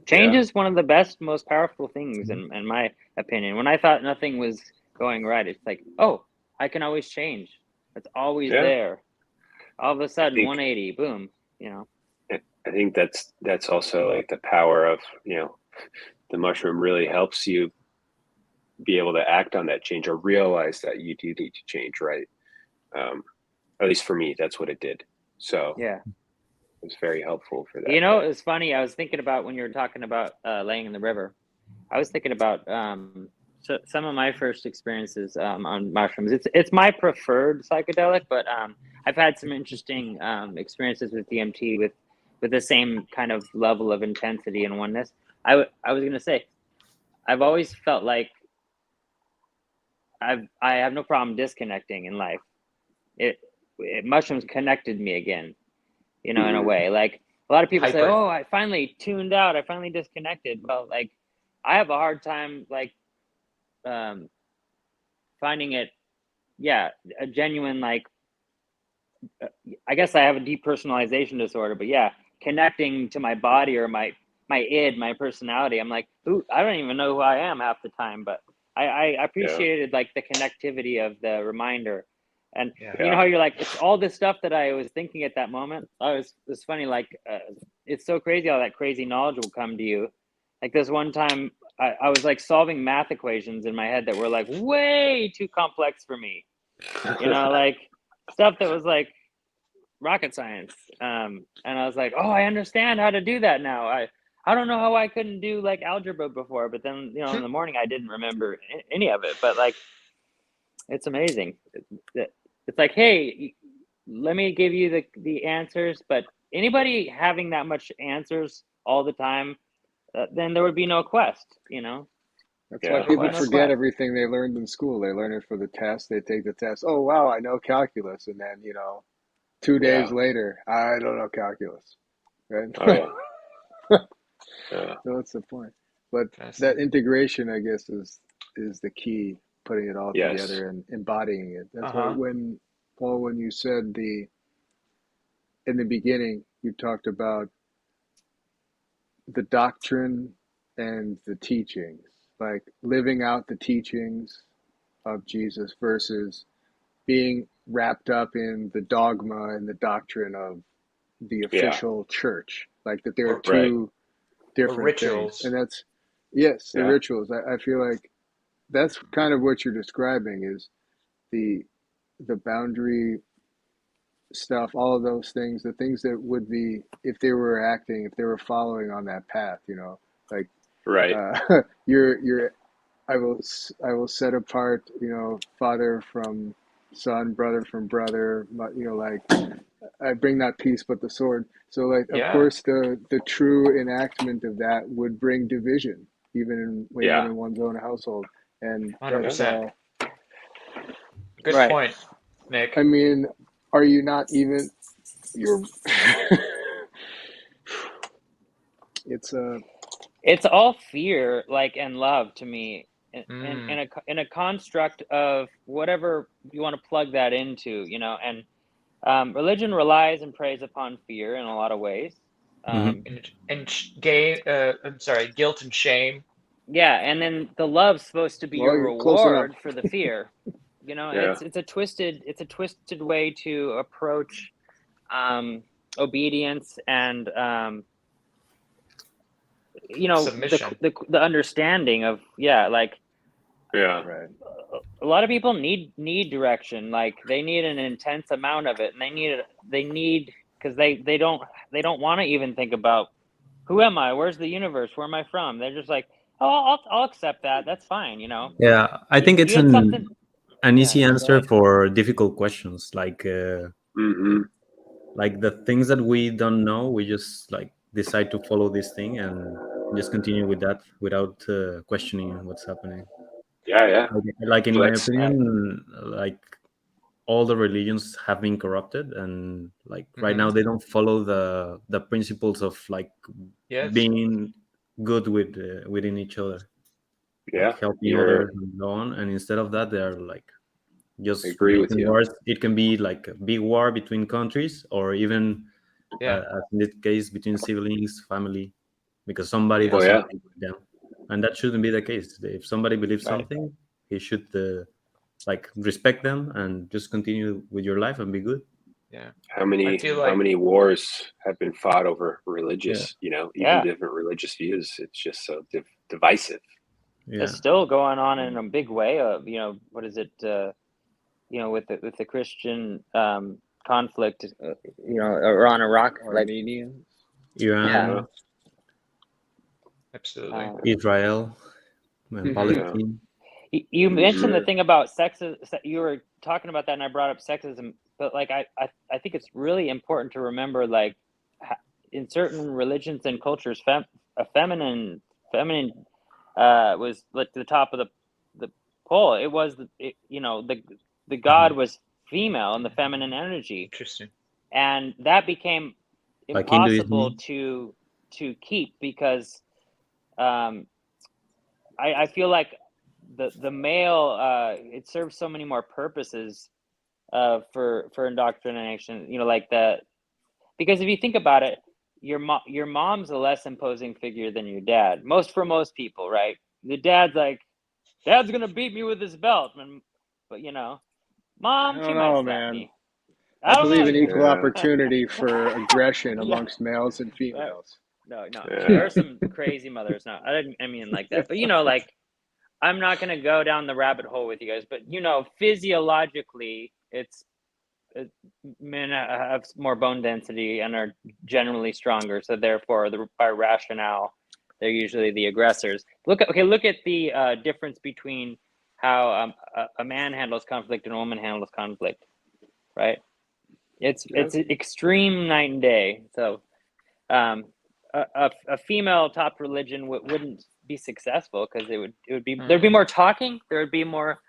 Change is one of the best, most powerful things in my opinion. When I thought nothing was going right, it's like, oh, I can always change. It's always there. All of a sudden, 180, boom. I think that's also like the power of the mushroom really helps you be able to act on that change or realize that you do need to change, right? At least for me, that's what it did. So yeah, it's very helpful for that. It's funny. I was thinking about when you were talking about laying in the river. I was thinking about some of my first experiences on mushrooms. It's my preferred psychedelic, but I've had some interesting experiences with DMT with the same kind of level of intensity and oneness. I was going to say, I've always felt like I have no problem disconnecting in life. Mushrooms connected me again, in a way. Like a lot of people say, "Oh, I finally tuned out. I finally disconnected." Well, like I have a hard time like finding it. Yeah, a genuine like. I guess I have a depersonalization disorder, but yeah, connecting to my body or my id, my personality. I'm like, ooh, I don't even know who I am half the time, but I appreciated like the connectivity of the reminder. And you know how you're like, it's all this stuff that I was thinking at that moment. It's funny, like it's so crazy how that crazy knowledge will come to you. Like this one time, I was like solving math equations in my head that were like way too complex for me. Like stuff that was like rocket science. And I was like, oh, I understand how to do that now. I don't know how I couldn't do like algebra before, but then in the morning I didn't remember any of it. But like, it's amazing. It's like, hey, let me give you the answers. But anybody having that much answers all the time, then there would be no quest. That's why people forget everything they learned in school. They learn it for the test. They take the test. Oh, wow, I know calculus. And then, 2 days later, I don't know calculus. Right? Oh, So that's the point. But that integration, I guess, is the key, putting it all together and embodying it. That's why when, Paul, when you said in the beginning, you talked about the doctrine and the teachings, like living out the teachings of Jesus versus being wrapped up in the dogma and the doctrine of the official church, like that there are two different rituals. things. And that's, the rituals. I feel like that's kind of what you're describing is the boundary stuff, all of those things, the things that would be, if they were following on that path, like, I will set apart, father from son, brother from brother, like I bring not peace but the sword. So like, of course, the true enactment of that would bring division, even in one's own household. And 100%. Good point, Nick. I mean, are you not even, you're, it's all fear, like, and love to me. In a construct of whatever you want to plug that into, and religion relies and preys upon fear in a lot of ways. Guilt and shame. Yeah, and then the love's supposed to be your reward for the fear. It's a twisted way to approach obedience and submission. the understanding of like Yeah. Right. A lot of people need direction. Like they need an intense amount of it, and they need because they don't want to even think about who am I, where's the universe, where am I from. They're just like, oh, I'll accept that. That's fine, you know. Yeah, I think it's You had something. an Yeah, easy go answer ahead. for difficult questions, Mm-hmm. like the things that we don't know, we just like decide to follow this thing and just continue with that without questioning what's happening. Yeah, yeah. Like in Well, my that's opinion, like all the religions have been corrupted, and like right now they don't follow the principles of like Yes. being good with within each other, like yeah. helping You're others and so on. And instead of that, they're like I just agree with making you. wars. It can be like a big war between countries, or even Yeah. as in this case between siblings, family, because somebody Yeah. Oh doesn't yeah. agree with them, and that shouldn't be the case. If somebody believes Right. something, he should like respect them and just continue with your life and be good. Yeah. How I feel many like wars have been fought over Yeah, religious, even Yeah, different religious views? It's just so divisive. yeah, it's still going on in a big way. Of what is it? With the Christian conflict, around Iraq. Like, Armenians. yeah, Uh, Iran, absolutely. Israel, and yeah. Palestine. you mentioned the Mm-hmm. thing about sexism. You were talking about that, and I brought up sexism. But like, I think it's really important to remember, like, in certain religions and cultures, a feminine was like the top of the pole. It was the god was female and the feminine energy, Interesting. and that became Like impossible Hinduism. to keep because I feel like the male it serves so many more purposes for indoctrination. Like because if you think about it, your mom's a less imposing figure than your dad. For most people, right? The dad's gonna beat me with his belt, but I mom, she don't might know, slap man. me. I I don't believe in equal Yeah. know. opportunity for aggression Yeah. amongst males and Uh, females. no. There Yeah. are some crazy mothers. No, I mean like that. But like, I'm not gonna go down the rabbit hole with you guys. But physiologically, men have more bone density and are generally stronger. So therefore, by rationale, they're usually the aggressors. Look at the difference between how a man handles conflict and a woman handles conflict. Right? It's Yeah. extreme night and day. So a female top religion wouldn't be successful because there'd be more talking, there would be more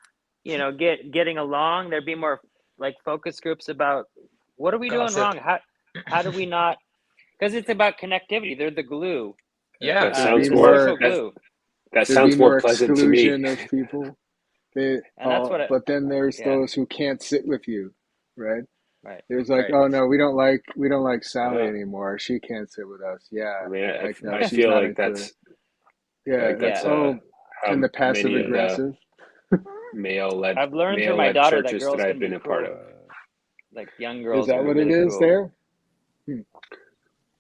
getting along, there'd be more like focus groups about what are we doing Gossip. wrong, how do we not, because it's about connectivity. They're the glue, Yeah. That sounds the more social that glue, that There'd be sounds more more pleasant to me. exclusion of people. and that's what But then there's yeah, those who can't sit with you, right? right, There's like, right. oh no, we don't like Sally Yeah. anymore. She can't sit with us. Yeah, I mean, like no, I she's feel not like included. that's Yeah, Yeah, oh, and how the passive many of the aggressive. I've learned through male my led daughter that churches that girls I've can been be a part cool, of. like young Is girls that can be what it really is cool. there? Hmm.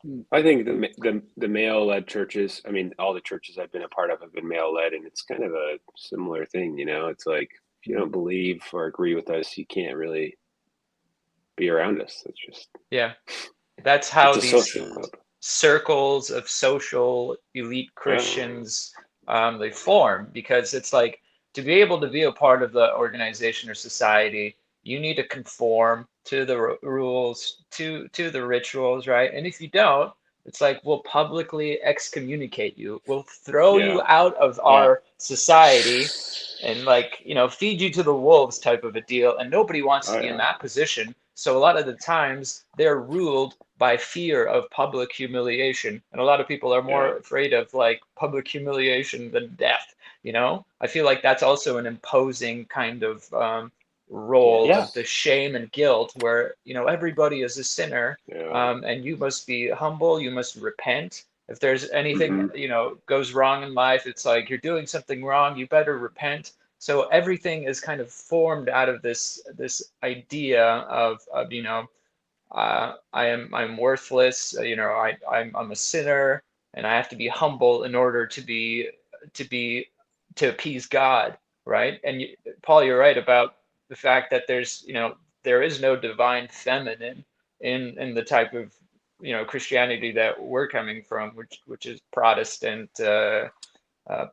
Hmm. I think the male led churches. I mean, all the churches I've been a part of have been male led, and it's kind of a similar thing. It's like if you don't believe or agree with us, you can't really be around us. It's just Yeah. That's it's how a these social club. circles of social elite Yeah, Christians they form, because it's like to be able to be a part of the organization or society, you need to conform to the rules, to the rituals, right? And if you don't, it's like we'll publicly excommunicate you. We'll throw you yeah, out of Yeah, our society and like feed you to the wolves type of a deal, and nobody wants to oh be in yeah, that position. So a lot of the times they're ruled by fear of public humiliation, and a lot of people are yeah, more afraid of like public humiliation than death. I feel like that's also an imposing kind of role yeah, of the shame and guilt, where everybody is a sinner, yeah. and you must be humble, you must repent. If there's anything Hmm. goes wrong in life, it's like you're doing something wrong, you better repent. So everything is kind of formed out of this idea of I'm worthless. I'm a sinner, and I have to be humble in order to be to appease God. right? And Paul, you're right about the fact that there's, there is no divine feminine in the type of, Christianity that we're coming from, which is Protestant,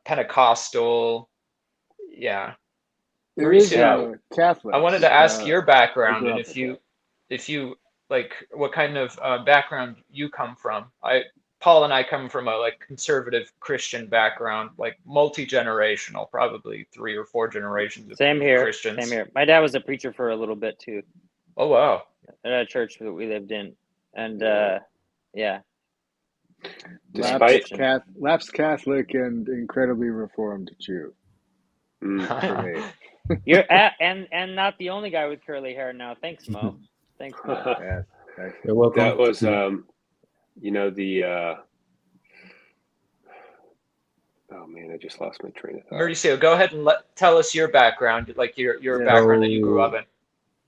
Pentecostal. Yeah. There is Yeah. Mauricio, a I wanted Catholics. to ask your I background, grew and up with that. if you like, what kind of background you come from. Paul and I come from a like conservative Christian background, like multi-generational, probably 3 or 4 generations Same of here. Same Christians. here. My dad was a preacher for a little bit too Oh wow. at a church that we lived in, and yeah, Despite Christian. Lapsed Catholic and incredibly Reformed Jew for me. You're and not the only guy with curly hair now. Thanks, Mo. Thanks, Mo. Yes, You're welcome. that was the oh man, I just lost my train of thought. Mauricio, go ahead and tell us your background, like your Yeah. background that you grew up in.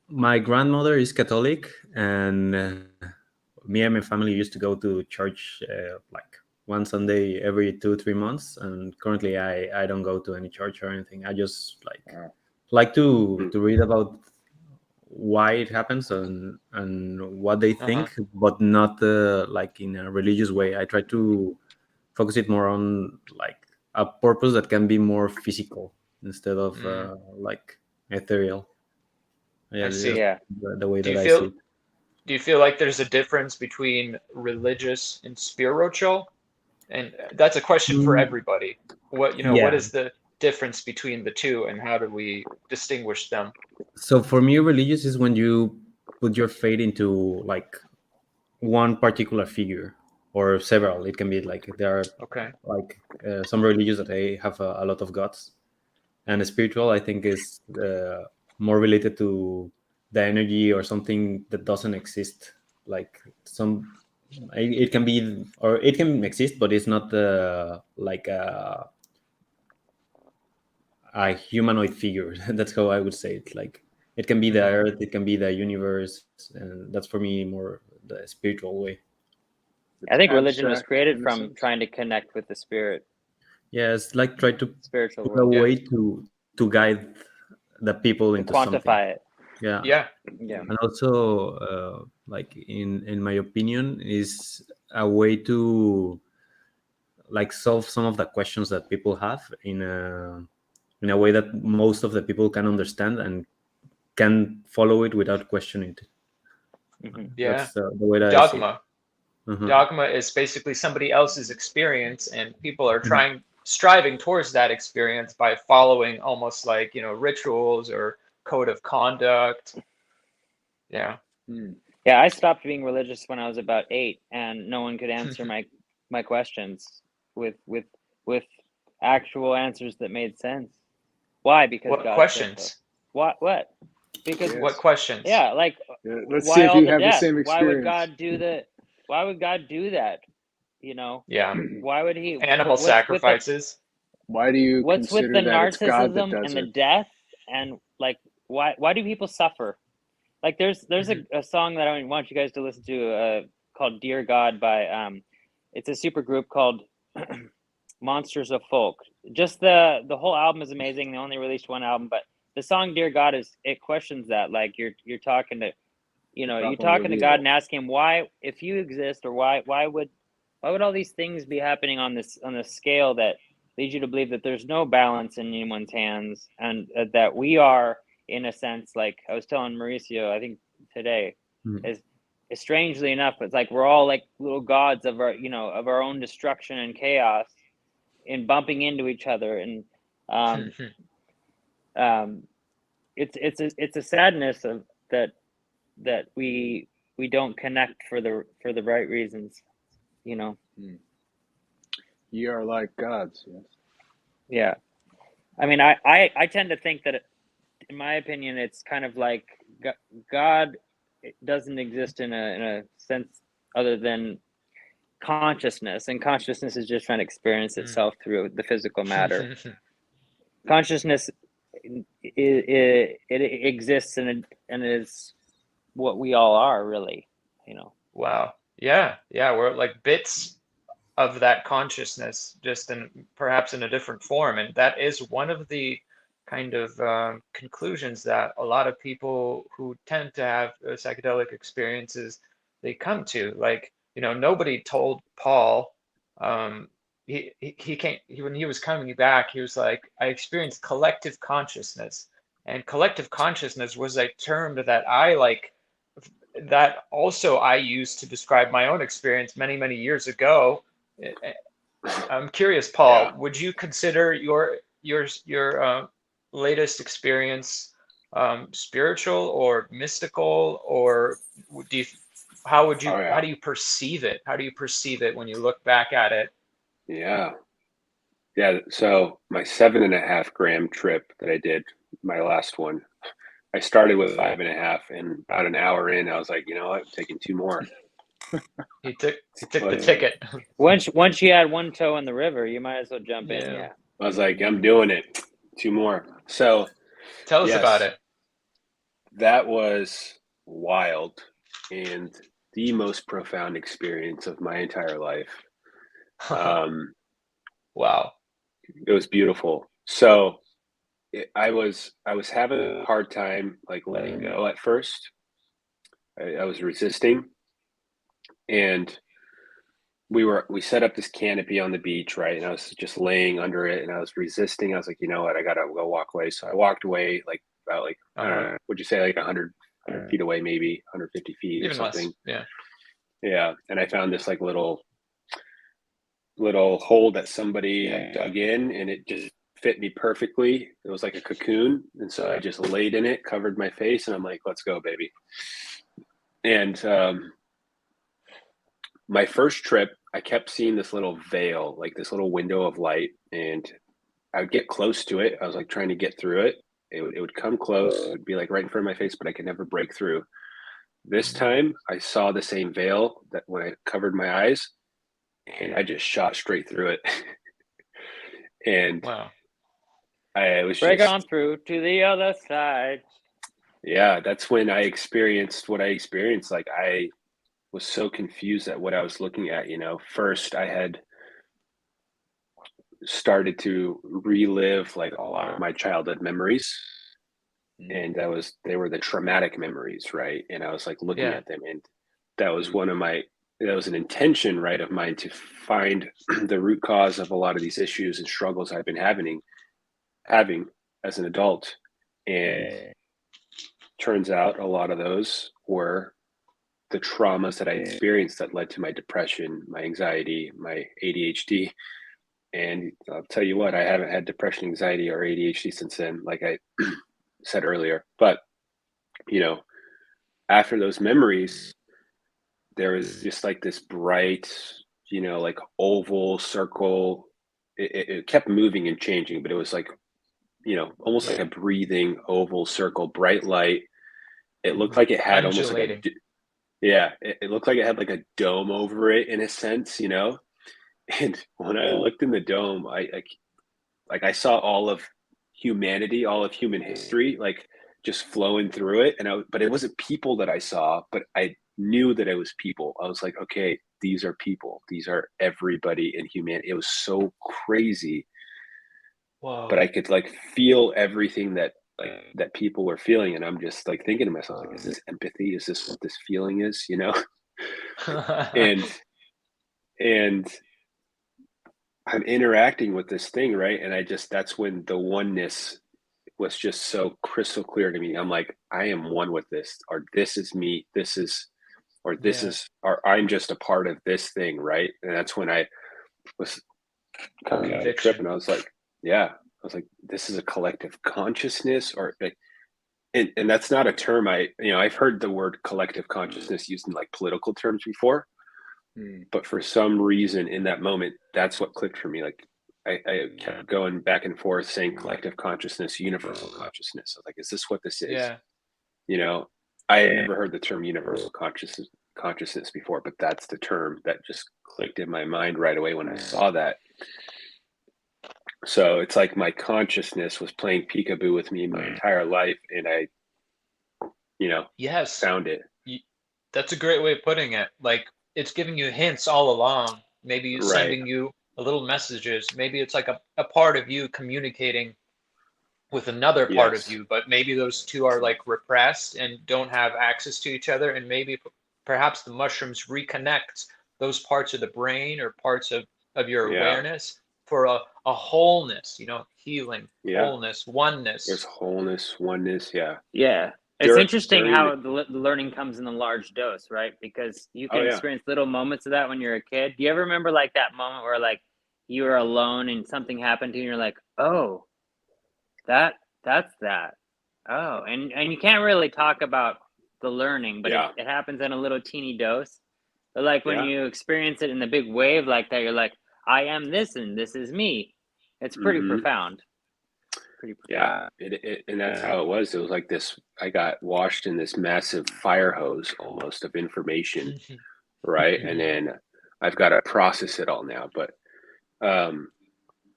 My grandmother is Catholic, and me and my family used to go to church like one Sunday every 2-3 months. And currently, I don't go to any church or anything. I just like to read about why it happens and what they think, but not like in a religious way. I try to focus it more on like a purpose that can be more physical instead of like ethereal. Yeah, I see. Yeah. the way Do that you I feel see it. do you feel like there's a difference between religious and spiritual? And that's a question for everybody. What Yeah. is the difference between the two, and how do we distinguish them? So for me, religious is when you put your faith into like one particular figure or several. It can be like there are Okay. like some religions that they have a lot of gods, and spiritual I think is more related to the energy or something that doesn't exist. Like it can be, or it can exist, but it's not like a humanoid figure. That's how I would say it. Like it can be the earth, it can be the universe, and that's for me more the spiritual way. I think religion was Abstract created in a from sense. trying to connect with the spirit, Yeah, it's like try to spiritual put a world, way to guide the people to into something. quantify it. Yeah. Yeah. Yeah. And also like in my opinion is a way to like solve some of the questions that people have in a way that most of the people can understand and can follow it without questioning it. Yeah. That's the way that I see it. Dogma. Uh-huh. Dogma is basically somebody else's experience, and people are striving towards that experience by following almost like, rituals or code of conduct. Yeah. Yeah, I stopped being religious when I was about 8, and no one could answer my questions with actual answers that made sense. Why? Because What God said so. questions? What? Because What questions? yeah, like Let's why see if all you the have the death? same Why would experience. God do that? Why would God do that? Yeah. Why would he? Animal sacrifices. Why do you What's with consider the that it's God that narcissism does and the it? death, and like why do people suffer? Like there's a song that I want you guys to listen to called "Dear God" by it's a super group called Monsters of Folk. Just the whole album is amazing. They only released one album, but the song "Dear God" it questions that. Like you're talking to you're talking to God and asking him why, if you exist, or why would all these things be happening on this scale that leads you to believe that there's no balance in anyone's hands, and that we are, in a sense, like I was telling Mauricio, I think today, is strangely enough, it's like we're all like little gods of our of our own destruction and chaos, in bumping into each other, and it's a sadness of that we don't connect for the right reasons, Ye are like gods. Yes. Yeah, I mean, I tend to think that, in my opinion, it's kind of like God doesn't exist in a sense other than consciousness, and consciousness is just trying to experience itself through the physical matter. Consciousness it exists and is what we all are, really. Wow. Yeah. Yeah. We're like bits of that consciousness, just perhaps in a different form. And that is one of the kind of conclusions that a lot of people who tend to have psychedelic experiences they come to. Like, nobody told Paul. He can't. When he was coming back, he was like, I experienced collective consciousness, and collective consciousness was a term that I like. That also I used to describe my own experience many, many years ago. I'm curious, Yeah. Paul, would you consider your latest experience spiritual or mystical, or do you, Oh how yeah. do you perceive it? How do you perceive it when you look back at it? Yeah. Yeah. So my 7.5 gram trip that I did, my last one, I started with 5.5, and about an hour in, I was like, you know what, I'm taking 2 more. He took the Let's, ticket. Once you had one toe in the river, you might as well jump in. Yeah. Yeah. I was like, I'm doing it. 2 more. So Tell us about yes, it. that was wild and the most profound experience of my entire life. Um, Wow. it was beautiful. So I was having a hard time like letting go at first. I was resisting, and we set up this canopy on the beach, right? And I was just laying under it, and I was resisting. I was like, you know what, I gotta go walk away. So I walked away, like about like I don't know, would you say like 100 feet away, maybe 150 feet or Even less. something. Yeah. Yeah, and I found this like little hole that somebody had dug in, and it just fit me perfectly. It was like a cocoon, and so I just laid in it, covered my face, and I'm like, let's go, baby. And my first trip, I kept seeing this little veil, like this little window of light, and I would get close to it. I was like trying to get through it. It would come close. It would be like right in front of my face, but I could never break through. This time, I saw the same veil that when I covered my eyes, and I just shot straight through it. And Wow. I was Break just, on through to the other side. yeah, that's when I experienced what I experienced. Like I was so confused at what I was looking at. First I had started to relive like a lot of my childhood memories, and they were the traumatic memories, right? And I was like looking Yeah. at them, and that was that was an intention, right, of mine to find the root cause of a lot of these issues and struggles I've been having as an adult. And turns out a lot of those were the traumas that I experienced that led to my depression, my anxiety, my ADHD. And I'll tell you what, I haven't had depression, anxiety, or ADHD since then, like I said earlier. But, you know, after those memories, there was just like this bright, like oval circle. It kept moving and changing, but it was like, almost like a breathing oval circle, bright light. It looked like it had almost like Undulating. yeah, it looked like it had like a dome over it in a sense. And when I looked in the dome, I saw all of humanity, all of human history, like just flowing through it. But it wasn't people that I saw, but I knew that it was people. I was like, okay, these are people. These are everybody in humanity. It was so crazy, but Whoa. I could like feel everything that people were feeling, and I'm just like thinking to myself, like, is this empathy? Is this what this feeling is? And and I'm interacting with this thing, right? And that's when the oneness was just so crystal clear to me. I'm like, I am one with this, or this is me, Yeah. or I'm just a part of this thing, right? And that's when I was coming out of the trip, Conviction. and I was like, yeah, I was like, this is a collective consciousness, or like, and that's not a term I've heard the word collective consciousness used in like political terms before, but for some reason in that moment, that's what clicked for me. Like I kept going back and forth saying collective consciousness, universal consciousness. I was like, is this what this is? Yeah. You know, I had never heard the term universal consciousness before, but that's the term that just clicked in my mind right away when I saw that. So it's like my consciousness was playing peekaboo with me my entire life, and I, Yes. found it. That's a great way of putting it. Like it's giving you hints all along. Maybe it's Right. sending you a little messages. Maybe it's like a part of you communicating with another part of Yes. you, but maybe those two are like repressed and don't have access to each other, and maybe perhaps the mushrooms reconnect those parts of the brain or parts of your Yeah. awareness for a wholeness, you know, healing, Yeah. wholeness, There's oneness. wholeness, oneness. Yeah. Yeah. It's interesting During the, how the learning comes in a large dose, right? Because you oh can yeah. experience little moments of that when you're a kid. Do you ever remember like that moment where like you were alone and something happened to you and you're like, oh, that's that. Oh, and you can't really talk about the learning, but Yeah. it happens in a little teeny dose. But like when Yeah. you experience it in the big wave like that, you're like, I am this and this is me. It's pretty Mm-hmm. profound. Pretty profound. Yeah. And that's how it was. It was like this. I got washed in this massive fire hose almost of information, right? And then I've got to process it all now. But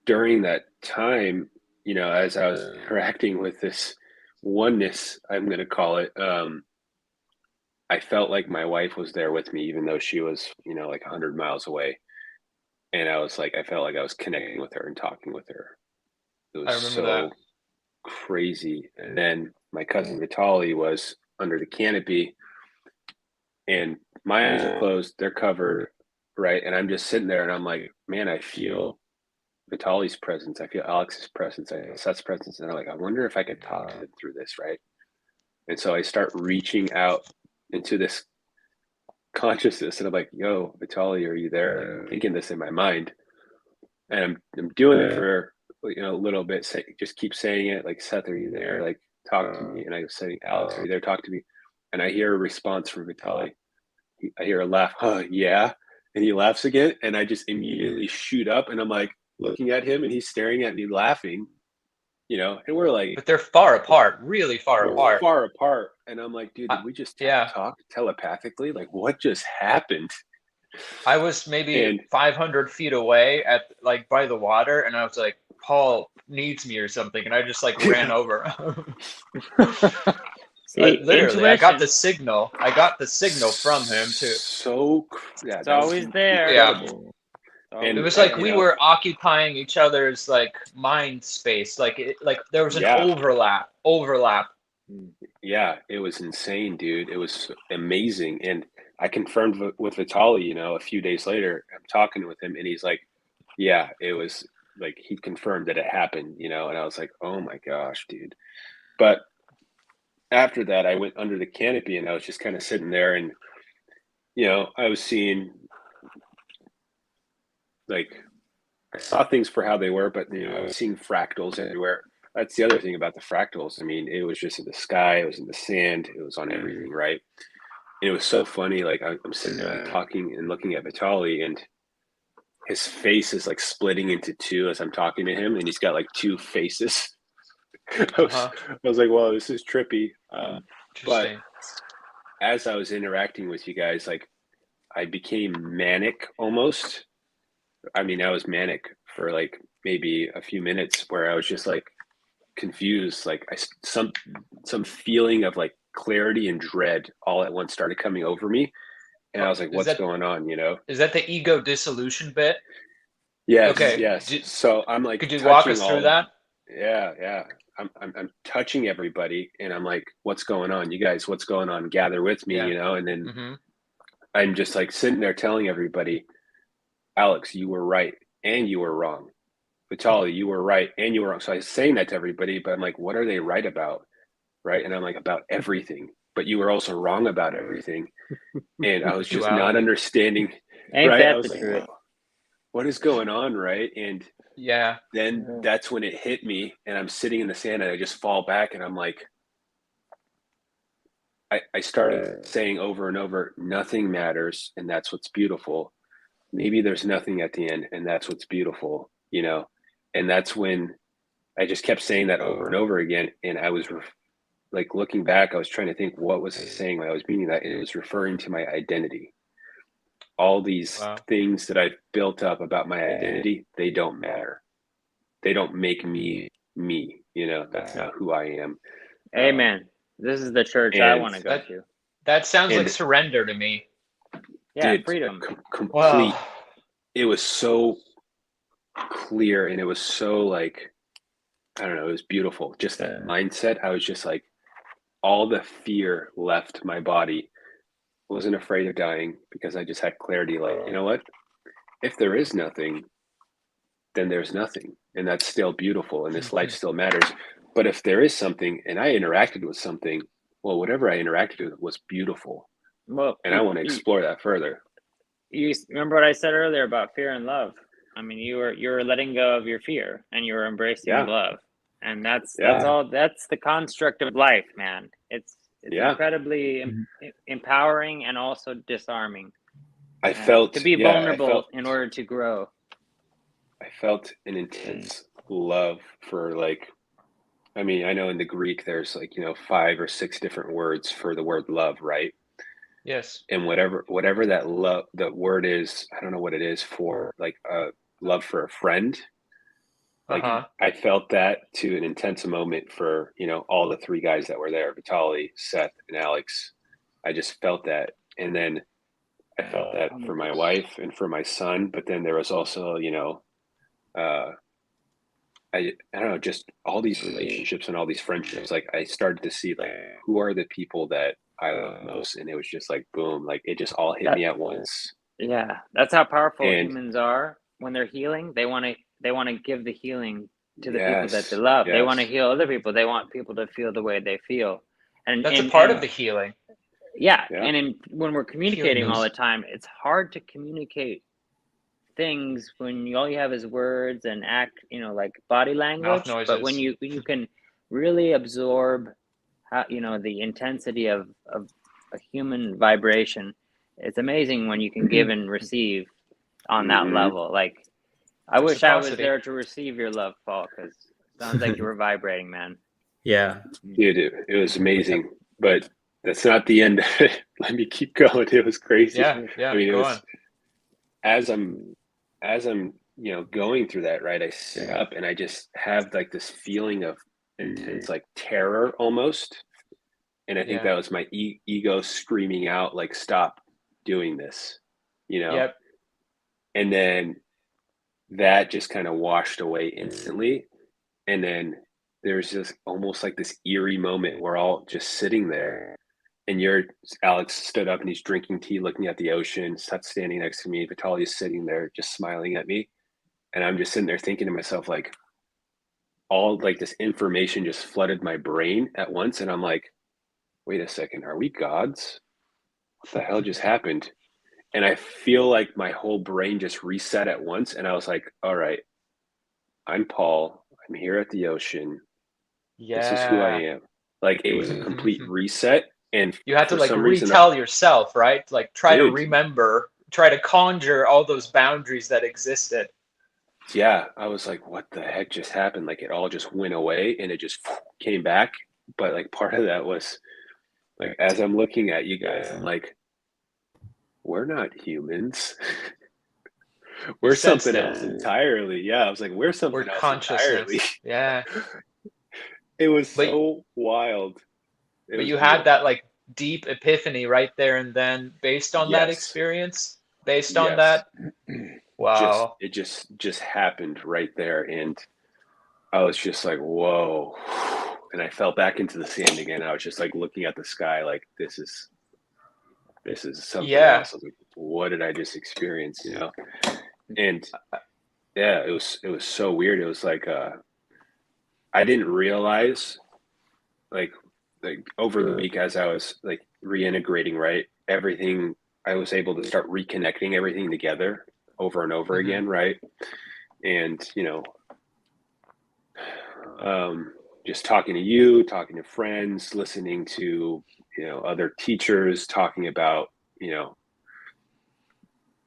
during that time, you know, as I was interacting with this oneness, I'm going to call it, I felt like my wife was there with me, even though she was, you know, like 100 miles away. And I was like, I felt like I was connecting with her and talking with her. It I was remember that. so crazy. And then my cousin Vitali was under the canopy, and my eyes are closed, they're covered, right? And I'm just sitting there and I'm like, man, I feel Vitali's presence. I feel Alex's presence. I feel Seth's presence. And I'm like, I wonder if I could talk to them through this, right? And so I start reaching out into this consciousness, and I'm like, yo, Vitali, are you there? I'm thinking this in my mind. And I'm doing it for, you know, a little bit. Just keep saying it, like, Seth, are you there? Like, talk to me. And I was saying, Alex, are you there? Talk to me. And I hear a response from Vitali. I hear a laugh. Huh? Yeah. And he laughs again, and I just immediately shoot up, and I'm like looking at him, and he's staring at me, laughing. You know, and we're like, But they're far apart, really far apart. far apart. And I'm like, dude, did we just Yeah, talk telepathically? Like, what just happened? I was maybe And 500 feet away at like by the water, and I was like, Paul needs me or something, and I just like ran over. See, Literally, I got intuition. the signal. I got the signal from him too. So, yeah, It's that was always there. Yeah, incredible. it And was like you we know, were occupying each other's like mind space. Like there was an yeah, overlap. yeah, it was insane, dude. It was amazing. And I confirmed with Vitali, you know, a few days later, I'm talking with him, and he's like, yeah, it was like, he confirmed that it happened, you know. And I was like, oh my gosh, dude. But after that, I went under the canopy, and I was just kind of sitting there, and, you know, I was seeing, like, I saw things for how they were, but, you know, I was seeing fractals everywhere. That's the other thing about the fractals. I mean, it was just in the sky, it was in the sand, it was on everything, right? And it was so funny. Like, I'm sitting there talking and looking at Vitali, and his face is like splitting into two as I'm talking to him, and he's got like two faces. I was like, well, this is trippy. But Interesting. as I was interacting with you guys, like, I became manic almost. I mean, I was manic for like maybe a few minutes, where I was just like confused. Like, some feeling of like clarity and dread all at once started coming over me, and I was like, Is what's going on, you know? that the ego dissolution bit? Yes, Okay. yes. So I'm like Could you walk touching us through all of, that? yeah. I'm touching everybody, and I'm like, what's going on? You guys, what's going on? Gather with me, Yeah. you know? And then Mm-hmm. I'm just like sitting there telling everybody, Alex, you were right and you were wrong. Vitali, you were right and you were wrong. So I was saying that to everybody, but I'm like, what are they right about? Right. And I'm like, about everything. But you were also wrong about everything. And I was just not Duality. understanding. Ain't Right. I that was the like, truth? what is going on? Right. And Yeah. then that's when it hit me, and I'm sitting in the sand, and I just fall back, and I'm like, I started saying over and over, nothing matters, and that's what's beautiful. Maybe there's nothing at the end, and that's what's beautiful, you know? And that's when I just kept saying that over and over again. And I was like, looking back, I was trying to think, what was I saying when I was meaning that? And it was referring to my identity. All these things that I've built up about my identity, they don't matter. They don't make me me, you know? That's not who I am. Amen. This is the church I want to go to. That sounds like surrender to me. Yeah, dude, freedom. Complete. Wow. It was so clear, and it was so like, I don't know, it was beautiful. Just that mindset. I was just like, all the fear left my body. Wasn't afraid of dying because I just had clarity. Like, you know what? If there is nothing, then there's nothing, and that's still beautiful, and this life still matters. But if there is something, and I interacted with something, well, whatever I interacted with was beautiful, Well, and I want to explore that further. You remember what I said earlier about fear and love? I mean, you were letting go of your fear and you were embracing love, and that's all. That's the construct of life, man. It's incredibly empowering and also disarming. I felt to be vulnerable in order to grow. I felt an intense love for, like, I mean, I know in the Greek there's, like, 5 or 6 different words for the word love, right? Yes. And whatever that word is, I don't know what it is for, like, love for a friend. Like, I felt that to an intense moment for, all the 3 guys that were there, Vitaly, Seth, and Alex. I just felt that. And then I felt that for my wife and for my son, but then there was also, I don't know, just all these relationships and all these friendships. Like, I started to see, like, who are the people that I love most, and it was just like boom, like it just all hit me at once. Yeah, that's how powerful humans are. When they're healing, they want to give the healing to the people that they love. They want to heal other people. They want people to feel the way they feel, and that's a part of the healing. Yeah. And when we're communicating all the time, it's hard to communicate things when all you have is words and act, like body language. But when you can really absorb how, the intensity of a human vibration, it's amazing when you can give and receive on that level. Like, I wish I was there to receive your love, Paul, because it sounds like you were vibrating, man. Yeah, dude, it was amazing, but that's not the end of it. Let me keep going. It was crazy. Yeah. I mean, it was as I'm going through that, right, I sit up and I just have like this feeling of intense, like, terror almost. And I think that was my ego screaming out, like, stop doing this, Yep. And then that just kind of washed away instantly. And then there's just almost like this eerie moment. We're all just sitting there, and Alex stood up and he's drinking tea, looking at the ocean. Seth's standing next to me. Vitaly's sitting there just smiling at me. And I'm just sitting there thinking to myself, like, all like this information just flooded my brain at once. And I'm like, wait a second, are we gods? What the hell just happened? And I feel like my whole brain just reset at once. And I was like, all right, I'm Paul. I'm here at the ocean. Yeah. This is who I am. Like, it was a complete reset. And you had to, like, retell yourself, right? Like, try to remember, try to conjure all those boundaries that existed. Yeah, I was like, what the heck just happened? Like, it all just went away and it just came back. But, like, part of that was, like, as I'm looking at you guys, I'm like, we're not humans. We're something else entirely. Yeah, I was like, we're something else entirely. Yeah. It was so wild. But you had that, like, deep epiphany right there and then, based on that experience, based on that. Wow. It just happened right there, and I was just like, whoa. And I fell back into the sand again. I was just like looking at the sky, like, this is something else. I was like, what did I just experience? And it was so weird. It was like I didn't realize, like over the week, as I was like reintegrating, right, everything, I was able to start reconnecting everything together over and over again, right? And just talking to you, talking to friends, listening to other teachers talking about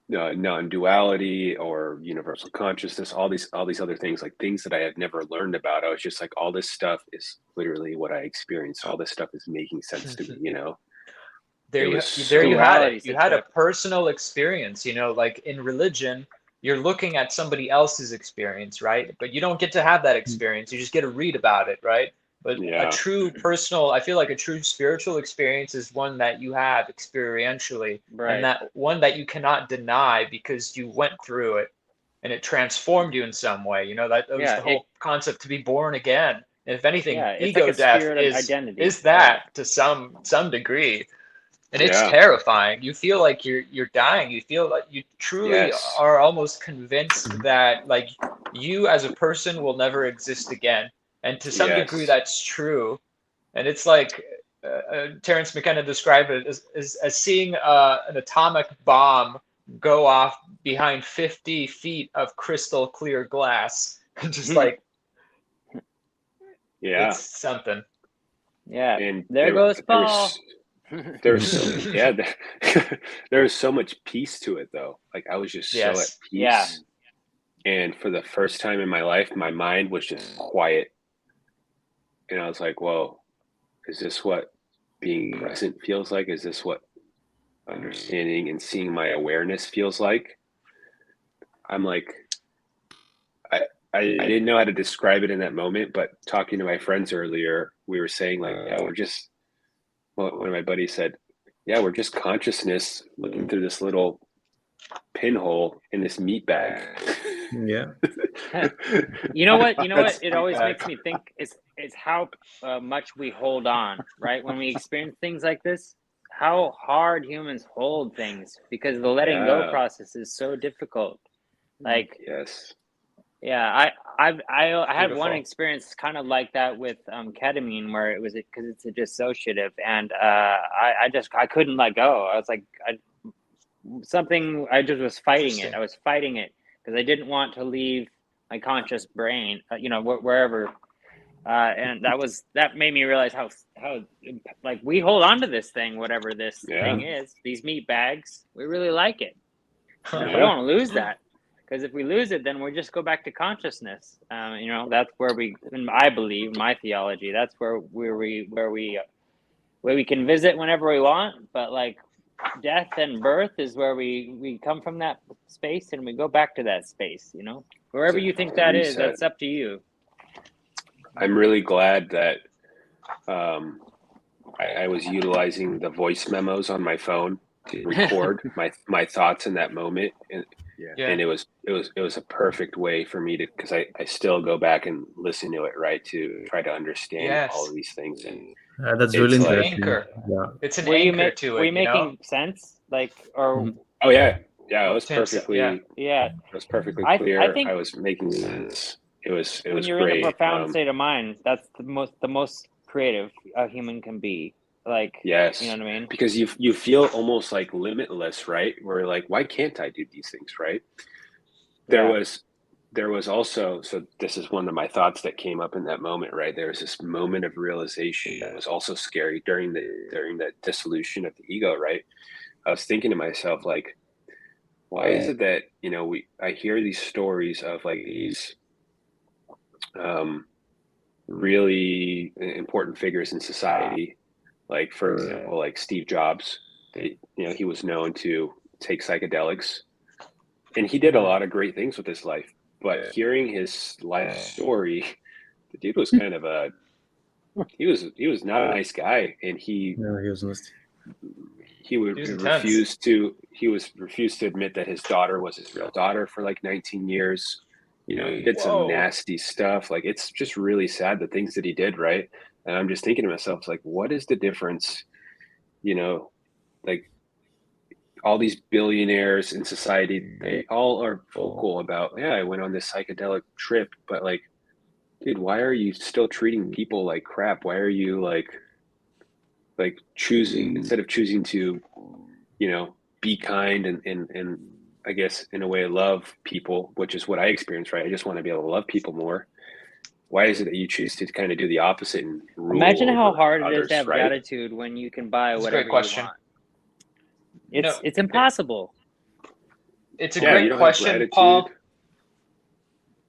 non-duality or universal consciousness, all these other things, like things that I had never learned about. I was just like, all this stuff is literally what I experienced. All this stuff is making sense to me, There you had it. You had a personal experience, like in religion, you're looking at somebody else's experience, right? But you don't get to have that experience. You just get to read about it, right? But a true personal, I feel like a true spiritual experience is one that you have experientially, and that one that you cannot deny because you went through it. and it transformed you in some way. That was Yeah, the whole concept, to be born again. And if anything, it's like ego a death spirit of identity. is that to some degree. And it's Yeah. terrifying. You feel like you're dying. You feel like you truly Yes. are almost convinced that like you as a person will never exist again. And to some degree, Yes. that's true. And it's like Terence McKenna described it as seeing an atomic bomb go off behind 50 feet of crystal clear glass. Just like, Yeah. it's something. Yeah. And There goes Paul. There's so there was so much peace to it though. Like I was just so at Yes. peace. Yeah. And for the first time in my life, my mind was just quiet. And I was like, whoa, is this what being present feels like? Is this what understanding and seeing my awareness feels like? I'm like, I didn't know how to describe it in that moment, but talking to my friends earlier, we were saying like, yeah, one of my buddies said, yeah, we're just consciousness looking through this little pinhole in this meat bag. Yeah. You know what? It always makes me think is how much we hold on, right? When we experience things like this, how hard humans hold things because the letting go process is so difficult. Like, yes. yeah, I had one Beautiful. experience kind of like that with ketamine, where it was because it's a dissociative, and I couldn't let go. I was like, I just was fighting it. I was fighting it because I didn't want to leave my conscious brain, wherever. And that made me realize how like we hold on to this thing, whatever this thing is, these meat bags. We really like it. We don't want to lose that, because if we lose it, then we just go back to consciousness. That's where I believe, my theology, that's where we can visit whenever we want, but like death and birth is where we come from that space and we go back to that space. Wherever you think that is, that's up to you. I'm really glad that I was utilizing the voice memos on my phone to record my thoughts in that moment, and it was a perfect way for me to, because I still go back and listen to it, right, to try to understand all of these things. And that's really It's an interesting. anchor. Yeah. It's an anchor to Were it, you making sense? Like, or oh yeah, it was perfectly yeah. It was perfectly I clear. think I was making sense. It was when you're great. in a profound state of mind, that's the most creative a human can be. Like, yes, you know what I mean? Because you feel almost like limitless, right? Where like, why can't I do these things, right? There was also, so this is one of my thoughts that came up in that moment, right? There was this moment of realization that was also scary during that dissolution of the ego, right? I was thinking to myself, like, why is it that I hear these stories of like these really important figures in society, like for example, like Steve Jobs. He was known to take psychedelics, and he did a lot of great things with his life. But hearing his life story, the dude was kind of he was not a nice guy, and he was nasty. he would refuse to admit that his daughter was his real daughter for like 19 years. He did some nasty stuff. Like, it's just really sad, the things that he did, right? And I'm just thinking to myself, like, what is the difference? Like, all these billionaires in society, they all are vocal about, yeah, I went on this psychedelic trip, but like, dude, why are you still treating people like crap? Why are you like choosing, instead of choosing to, be kind and I guess in a way love people, which is what I experience, right? I just want to be able to love people more. Why is it that you choose to kind of do the opposite and rule? Imagine how hard others, it is to have right? gratitude when you can buy whatever you want. No, it's impossible. It's a great question, Paul.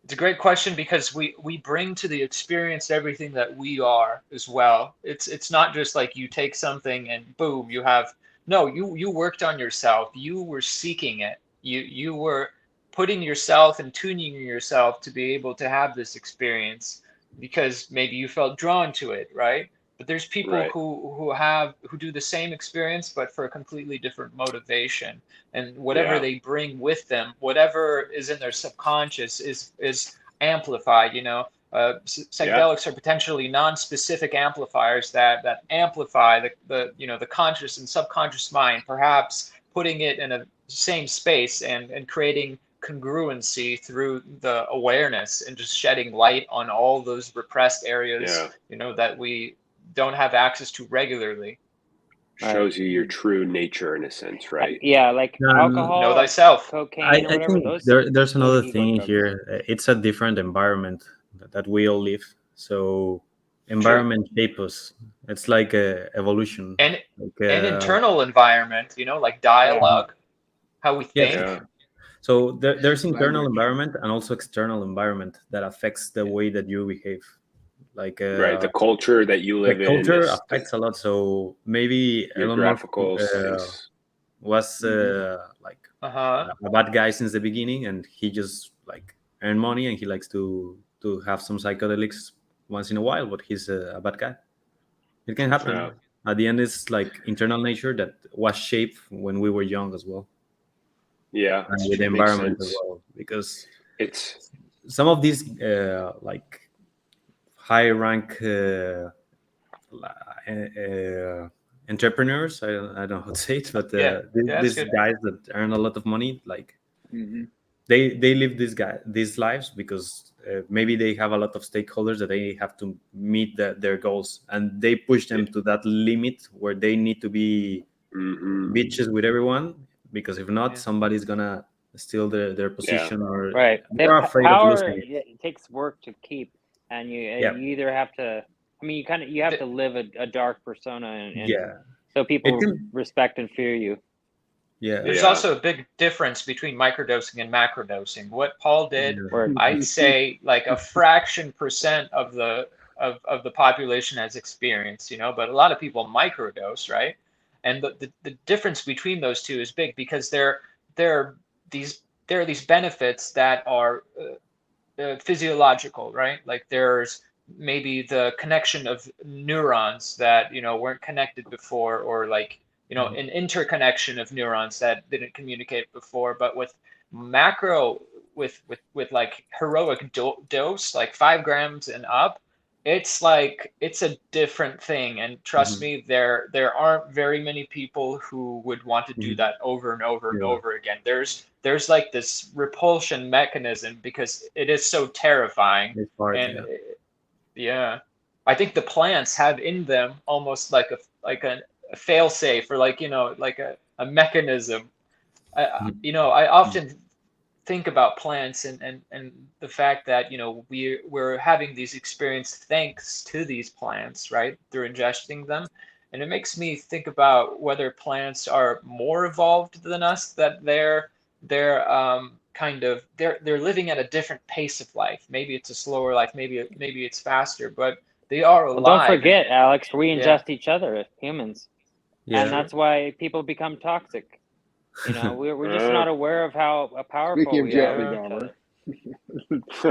It's a great question because we bring to the experience everything that we are as well. It's not just like you take something and boom, you have. No, you worked on yourself. You were seeking it. You were putting yourself and tuning yourself to be able to have this experience because maybe you felt drawn to it, right? But there's people Right. who do the same experience, but for a completely different motivation. And whatever Yeah. they bring with them, whatever is in their subconscious, is amplified. Yeah. Psychedelics are potentially non-specific amplifiers that amplify the conscious and subconscious mind, perhaps putting it in a same space and creating congruency through the awareness and just shedding light on all those repressed areas, Yeah. that we don't have access to regularly. Shows you your true nature in a sense, right? Yeah, like Know alcohol, thyself. cocaine, or I whatever. think Those there's those another are ego thing drugs. here. It's a different environment that we all live. So True. environment shapes us. It's like a evolution. And Like an internal environment, like dialogue, how we yes. think. Yeah. So there's internal Language. environment and also external environment that affects the way that you behave. Like Right. The culture that you the live in, culture the affects a lot. So maybe Elon Musk geographical space. was like Uh-huh. a bad guy since the beginning, and he just like earn money, and he likes to have some psychedelics once in a while, but he's a bad guy. It can happen. Yeah. At the end, it's like internal nature that was shaped when we were young as well, Yeah. and with the Makes environment as sense. well, because It's some of these like high rank entrepreneurs, I don't know how to say it, but Yeah, that's these good. guys that earn a lot of money, like Mm-hmm. they live these lives because maybe they have a lot of stakeholders that they have to meet their goals, and they push them to that limit where they need to be bitches with everyone, because if not, Yeah. somebody's gonna steal their position, or Right. they're afraid of Power, losing it. it takes work to keep, and you Yeah. you either have to. I mean, you have to live a dark persona, and Yeah, so people it can. respect and fear you. Yeah, There's Yeah. also a big difference between microdosing and macrodosing. What Paul did, Word. I'd say like a fraction percent of the population has experienced, but a lot of people microdose, right? And the difference between those two is big, because there are these benefits that are physiological, right? Like there's maybe the connection of neurons that weren't connected before, or like an interconnection of neurons that didn't communicate before. But with macro, with like heroic dose, like 5 grams and up, it's like it's a different thing. And trust me, there aren't very many people who would want to do that over and over and over again. There's like this repulsion mechanism, because it is so terrifying. It's hard, And yeah, I think the plants have in them almost like a fail-safe, or like like a mechanism. I often think about plants and the fact that we're having these experiences thanks to these plants, right, through ingesting them. And it makes me think about whether plants are more evolved than us, that they're kind of they're living at a different pace of life. Maybe it's a slower life, maybe it's faster, but they are alive. Well, don't forget, Alex, we Yeah. ingest each other, humans, Yeah. and that's why people become toxic. We're just not aware of how powerful Speaking of we Jeffrey are.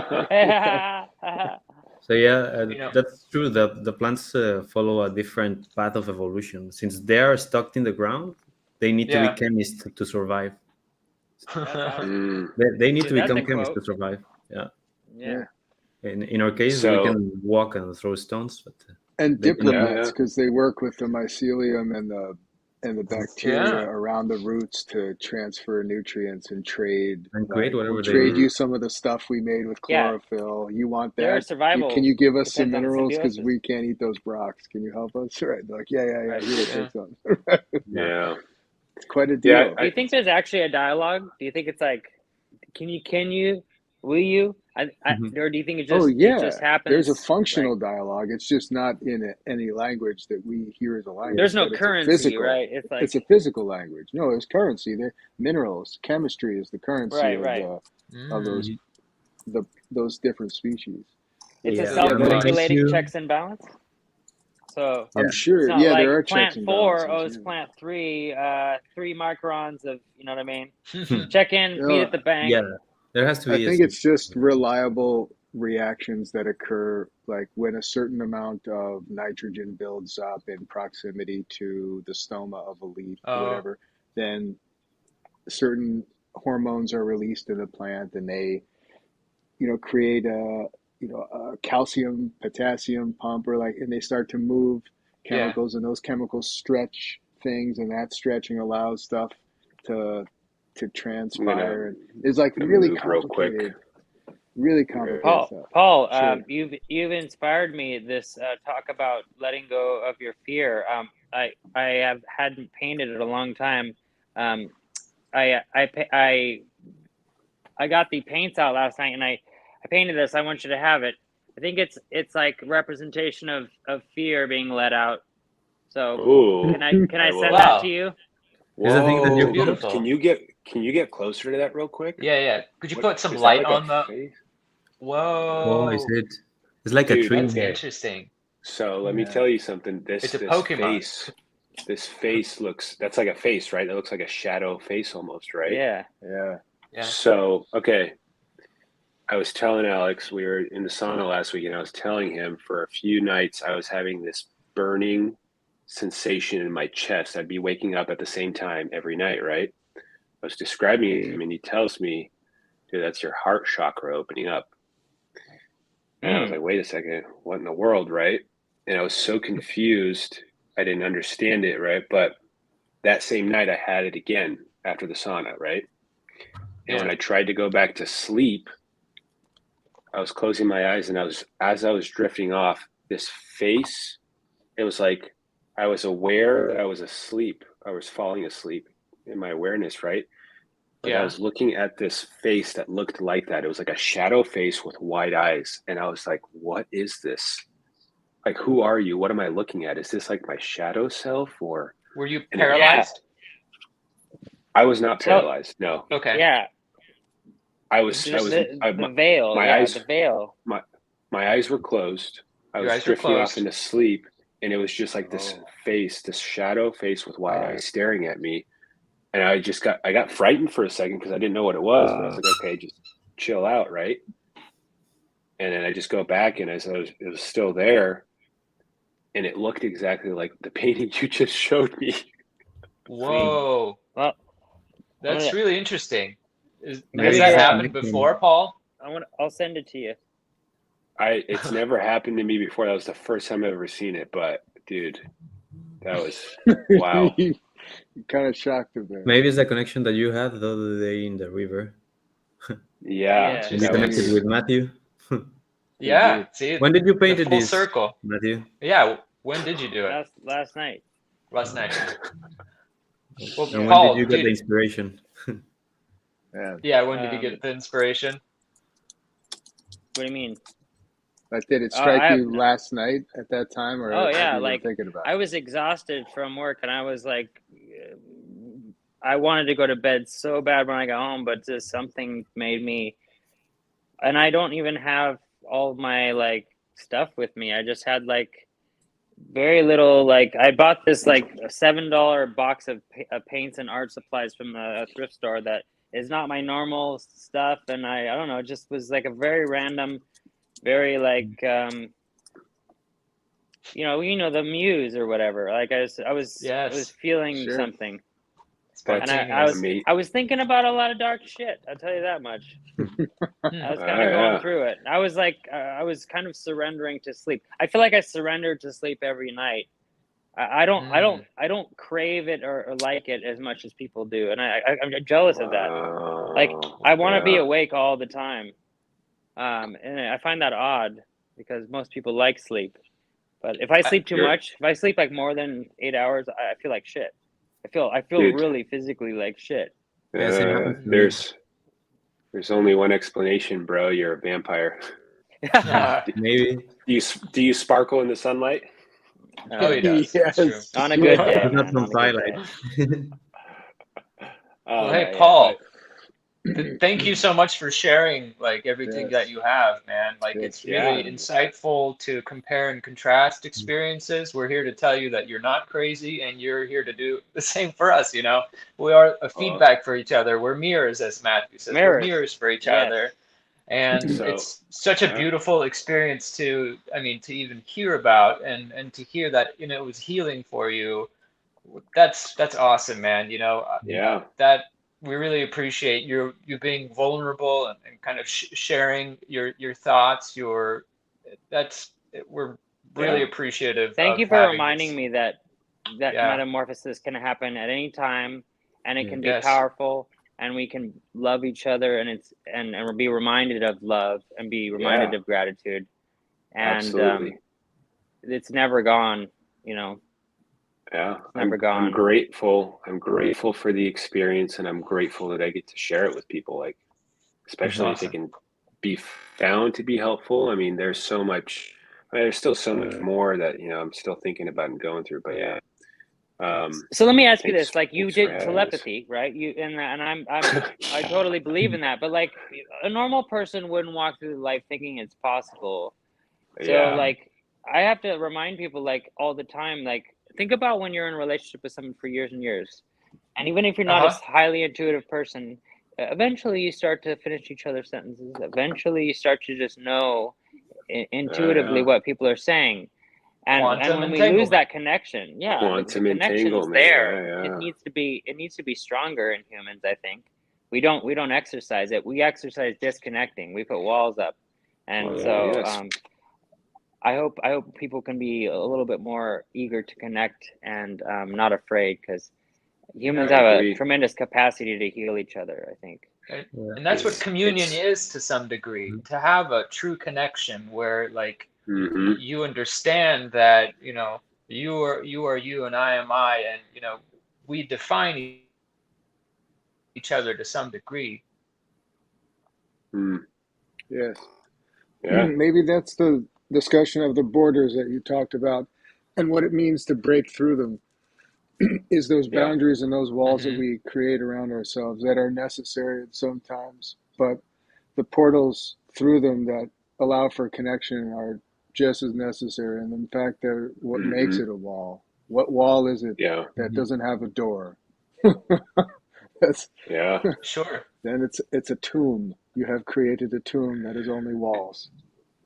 Dahmer. So yeah, that's true. The plants follow a different path of evolution. Since they are stuck in the ground, they need to be Yeah. chemists to survive. That's awesome. They need Dude, to that's become a chemists to quote. survive. Yeah. Yeah. In our case, So- we can walk and throw stones, but And They can- diplomats, because they work with the mycelium and the bacteria Yeah. around the roots to transfer nutrients and trade. And create Like, whatever we'll they trade want. you some of the stuff we made with Yeah. chlorophyll. You want Their that? survival Can you give us some depends on minerals, because symbiosis. we can't eat those brocks? Can you help us? Right? They're like, yeah. Right. Here, Yeah. take some. Yeah. It's quite a Yeah, deal. Do you think there's actually a dialogue? Do you think it's like, can you, will you? Or do you think it just it just happens? There's a functional dialogue. It's just not in any language that we hear as a language. There's no but it's currency, physical, right? It's like it's a physical language. No, there's currency. There, minerals, chemistry is the currency of those different species. it's a Yeah. self-regulating Yeah. checks and balance. So I'm sure. it's not Yeah, like there are plant checks and 4, balances. it's plant 3, 3 microns of, you know what I mean? Check in, meet at the bank. Yeah, there has to be. I think it's just reliable reactions that occur, like when a certain amount of nitrogen builds up in proximity to the stoma of a leaf or Oh, whatever, then certain hormones are released in the plant, and they, create a calcium potassium pump, or like, and they start to move yeah. chemicals, and those chemicals stretch things, and that stretching allows stuff to I'm gonna, transpire. And it's like gonna really move real quick. complicated Right. stuff. Paul, Sure. you've inspired me. This talk about letting go of your fear. I hadn't painted in a long time. Um, I got the paints out last night, and I painted this. I want you to have it. I think it's like representation of fear being let out. So Ooh, can I I send that to Wow. you? Is the thing that It's you whoa! put? beautiful. Can you get closer to that real quick? Yeah, yeah. Could you What put some is that light like a on the? face? Oh, is Whoa, it? It's like a Dude, tree. that's okay. interesting. So let me Yeah. tell you something. It's a This Pokemon. face looks, that's like a face, right? That looks like a shadow face almost, right? Yeah. Yeah. Yeah. So, okay. I was telling Alex, we were in the sauna last week, and I was telling him for a few nights I was having this burning sensation in my chest. I'd be waking up at the same time every night, right? I was describing it to him, and he tells me, dude, that's your heart chakra opening up. And I was like, wait a second, what in the world, right? And I was so confused, I didn't understand it, right? But that same night, I had it again after the sauna, right? And when Yeah. I tried to go back to sleep, I was closing my eyes, and as I was drifting off, this face, it was like I was aware that I was asleep. I was falling asleep in my awareness, right? But I Yeah. was looking at this face that looked like that. It was like a shadow face with wide eyes. And I was like, what is this? Like, who are you? What am I looking at? Is this like my shadow self? Or, Were you and it, paralyzed? I was not So paralyzed. No, Okay. yeah, I was, the veil. my Yeah, eyes, the veil. my eyes were closed. I Your was eyes were drifting off closed. into sleep, and it was just like this Oh. face, this shadow face with wide eyes staring at me. And I got frightened for a second because I didn't know what it was, but I was like, okay, just chill out, right? And then I just go back, and it was still there, and it looked exactly like the painting you just showed me. Whoa. Well, That's really interesting. Has Maybe that it's a happened connection. before, Paul? I'll send it to you. It's never happened to me before. That was the first time I've ever seen it, but dude, that was wow. You kind of shocked him there. Maybe it's the connection that you had the other day in the river. Yeah, And you that connected was with Matthew. Yeah. See, When did you the paint full this, circle. Matthew? Yeah. When did you do it? Last night. Last night. Well, And Yeah. when did Paul, you get the dude. inspiration? Yeah. Yeah. When did you get the inspiration? What do you mean? But did it I strike have you last night at that time, or Oh have yeah, you been like thinking about I it? was exhausted from work, and I was like, I wanted to go to bed so bad when I got home, but just something made me. And I don't even have all my like stuff with me. I just had like very little. Like I bought this like a $7 box of paints and art supplies from the thrift store that is not my normal stuff, and I don't know. It just was like a very random, very like the muse or whatever. Like I was Yes. feeling Sure. something, and that's Spontaneous. amazing. I was thinking about a lot of dark shit. I'll tell you that much. I was kind of going through it. I was like, I was kind of surrendering to sleep. I feel like I surrendered to sleep every night. I don't crave it or like it as much as people do, and I'm jealous of that. Like I want to be awake all the time, and I find that odd because most people like sleep. But if I sleep too much, if I sleep like more than 8 hours, I feel like shit. I feel Dude. really physically like shit. Yes, it happens to me. There's only one explanation, bro. You're a vampire. Maybe. Do you sparkle in the sunlight? Oh, he does. That's true. On a good day, It's not man. from On a good day. Twilight. Well, hey, Paul, thank you so much for sharing like everything that you have, man. Like it's really insightful to compare and contrast experiences. We're here to tell you that you're not crazy, and you're here to do the same for us, you know. We are a feedback for each other. We're mirrors, as Matthew says. We're mirrors for each other. And So it's such a beautiful experience to, I mean, to even hear about, and to hear that, you know, it was healing for you. That's awesome, man. You know, yeah, that we really appreciate you being vulnerable, and kind of sharing your thoughts, that's we're really yeah, appreciative Thank of you for having reminding this. me that Yeah. metamorphosis can happen at any time, and it Yeah. can be Yes. powerful, and we can love each other, and and be reminded of love, and be reminded yeah, of gratitude, and absolutely. it's never gone. You know, Yeah, it's never I'm gone. grateful. I'm grateful for the experience, and I'm grateful that I get to share it with people. Like, That's especially if it awesome. can be found to be helpful. I mean, there's so much. I mean, there's still so much more that I'm still thinking about and going through. But yeah, So let me ask you thanks, this: like, you thanks for did having this. telepathy, right? I totally believe in that. But like, a normal person wouldn't walk through life thinking it's possible. So Yeah. like, I have to remind people, like, all the time, like, think about when you're in a relationship with someone for years and years, and even if you're not a Uh-huh. highly intuitive person, eventually you start to finish each other's sentences. Eventually you start to just know intuitively Yeah. what people are saying. And Quantum when we lose entanglement. that connection, yeah, the Quantum connection's entanglement. there. Yeah. It Yeah. needs to be stronger in humans, I think. We don't exercise it. We exercise disconnecting. We put walls up. And so Yes. I hope people can be a little bit more eager to connect, and not afraid, because I humans have a agree. tremendous capacity to heal each other, I think. And, Yeah. and that's what communion It's. is to some degree, to have a true connection where, like, Mm-hmm. you understand that, you know, you are you and I am I, and, you know, we define each other to some degree. Mm. Yes. Yeah. Maybe that's the discussion of the borders that you talked about and what it means to break through them is those Yeah. boundaries and those walls that Hmm. we create around ourselves that are necessary at some times, but the portals through them that allow for connection are just as necessary. And in fact, they're what makes Mm-hmm. it a wall. What wall is it Yeah. that Mhm. doesn't have a door? That's, Yeah. Sure. then it's a tomb. You have created a tomb that is only walls.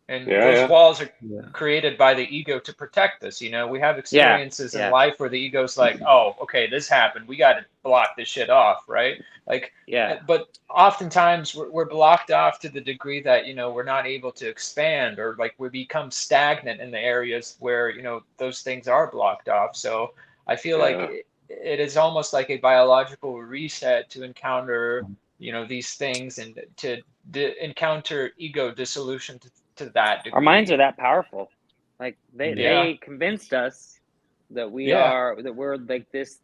And Yeah. those Yeah. walls are Yeah. created by the ego to protect us. You know, we have Yeah, experiences in yeah, life where the ego's like, oh, okay, this happened. We got to block this shit off, right? Like, yeah. but oftentimes we're blocked off to the degree that, you know, we're not able to expand, or like we become stagnant in the areas where, you know, those things are blocked off. So I feel like Yeah. it is almost like a biological reset to encounter, you know, these things, and to encounter ego dissolution to that Our minds are degree. that powerful. Like, Yeah. Yeah, they convinced us that yeah, we're like this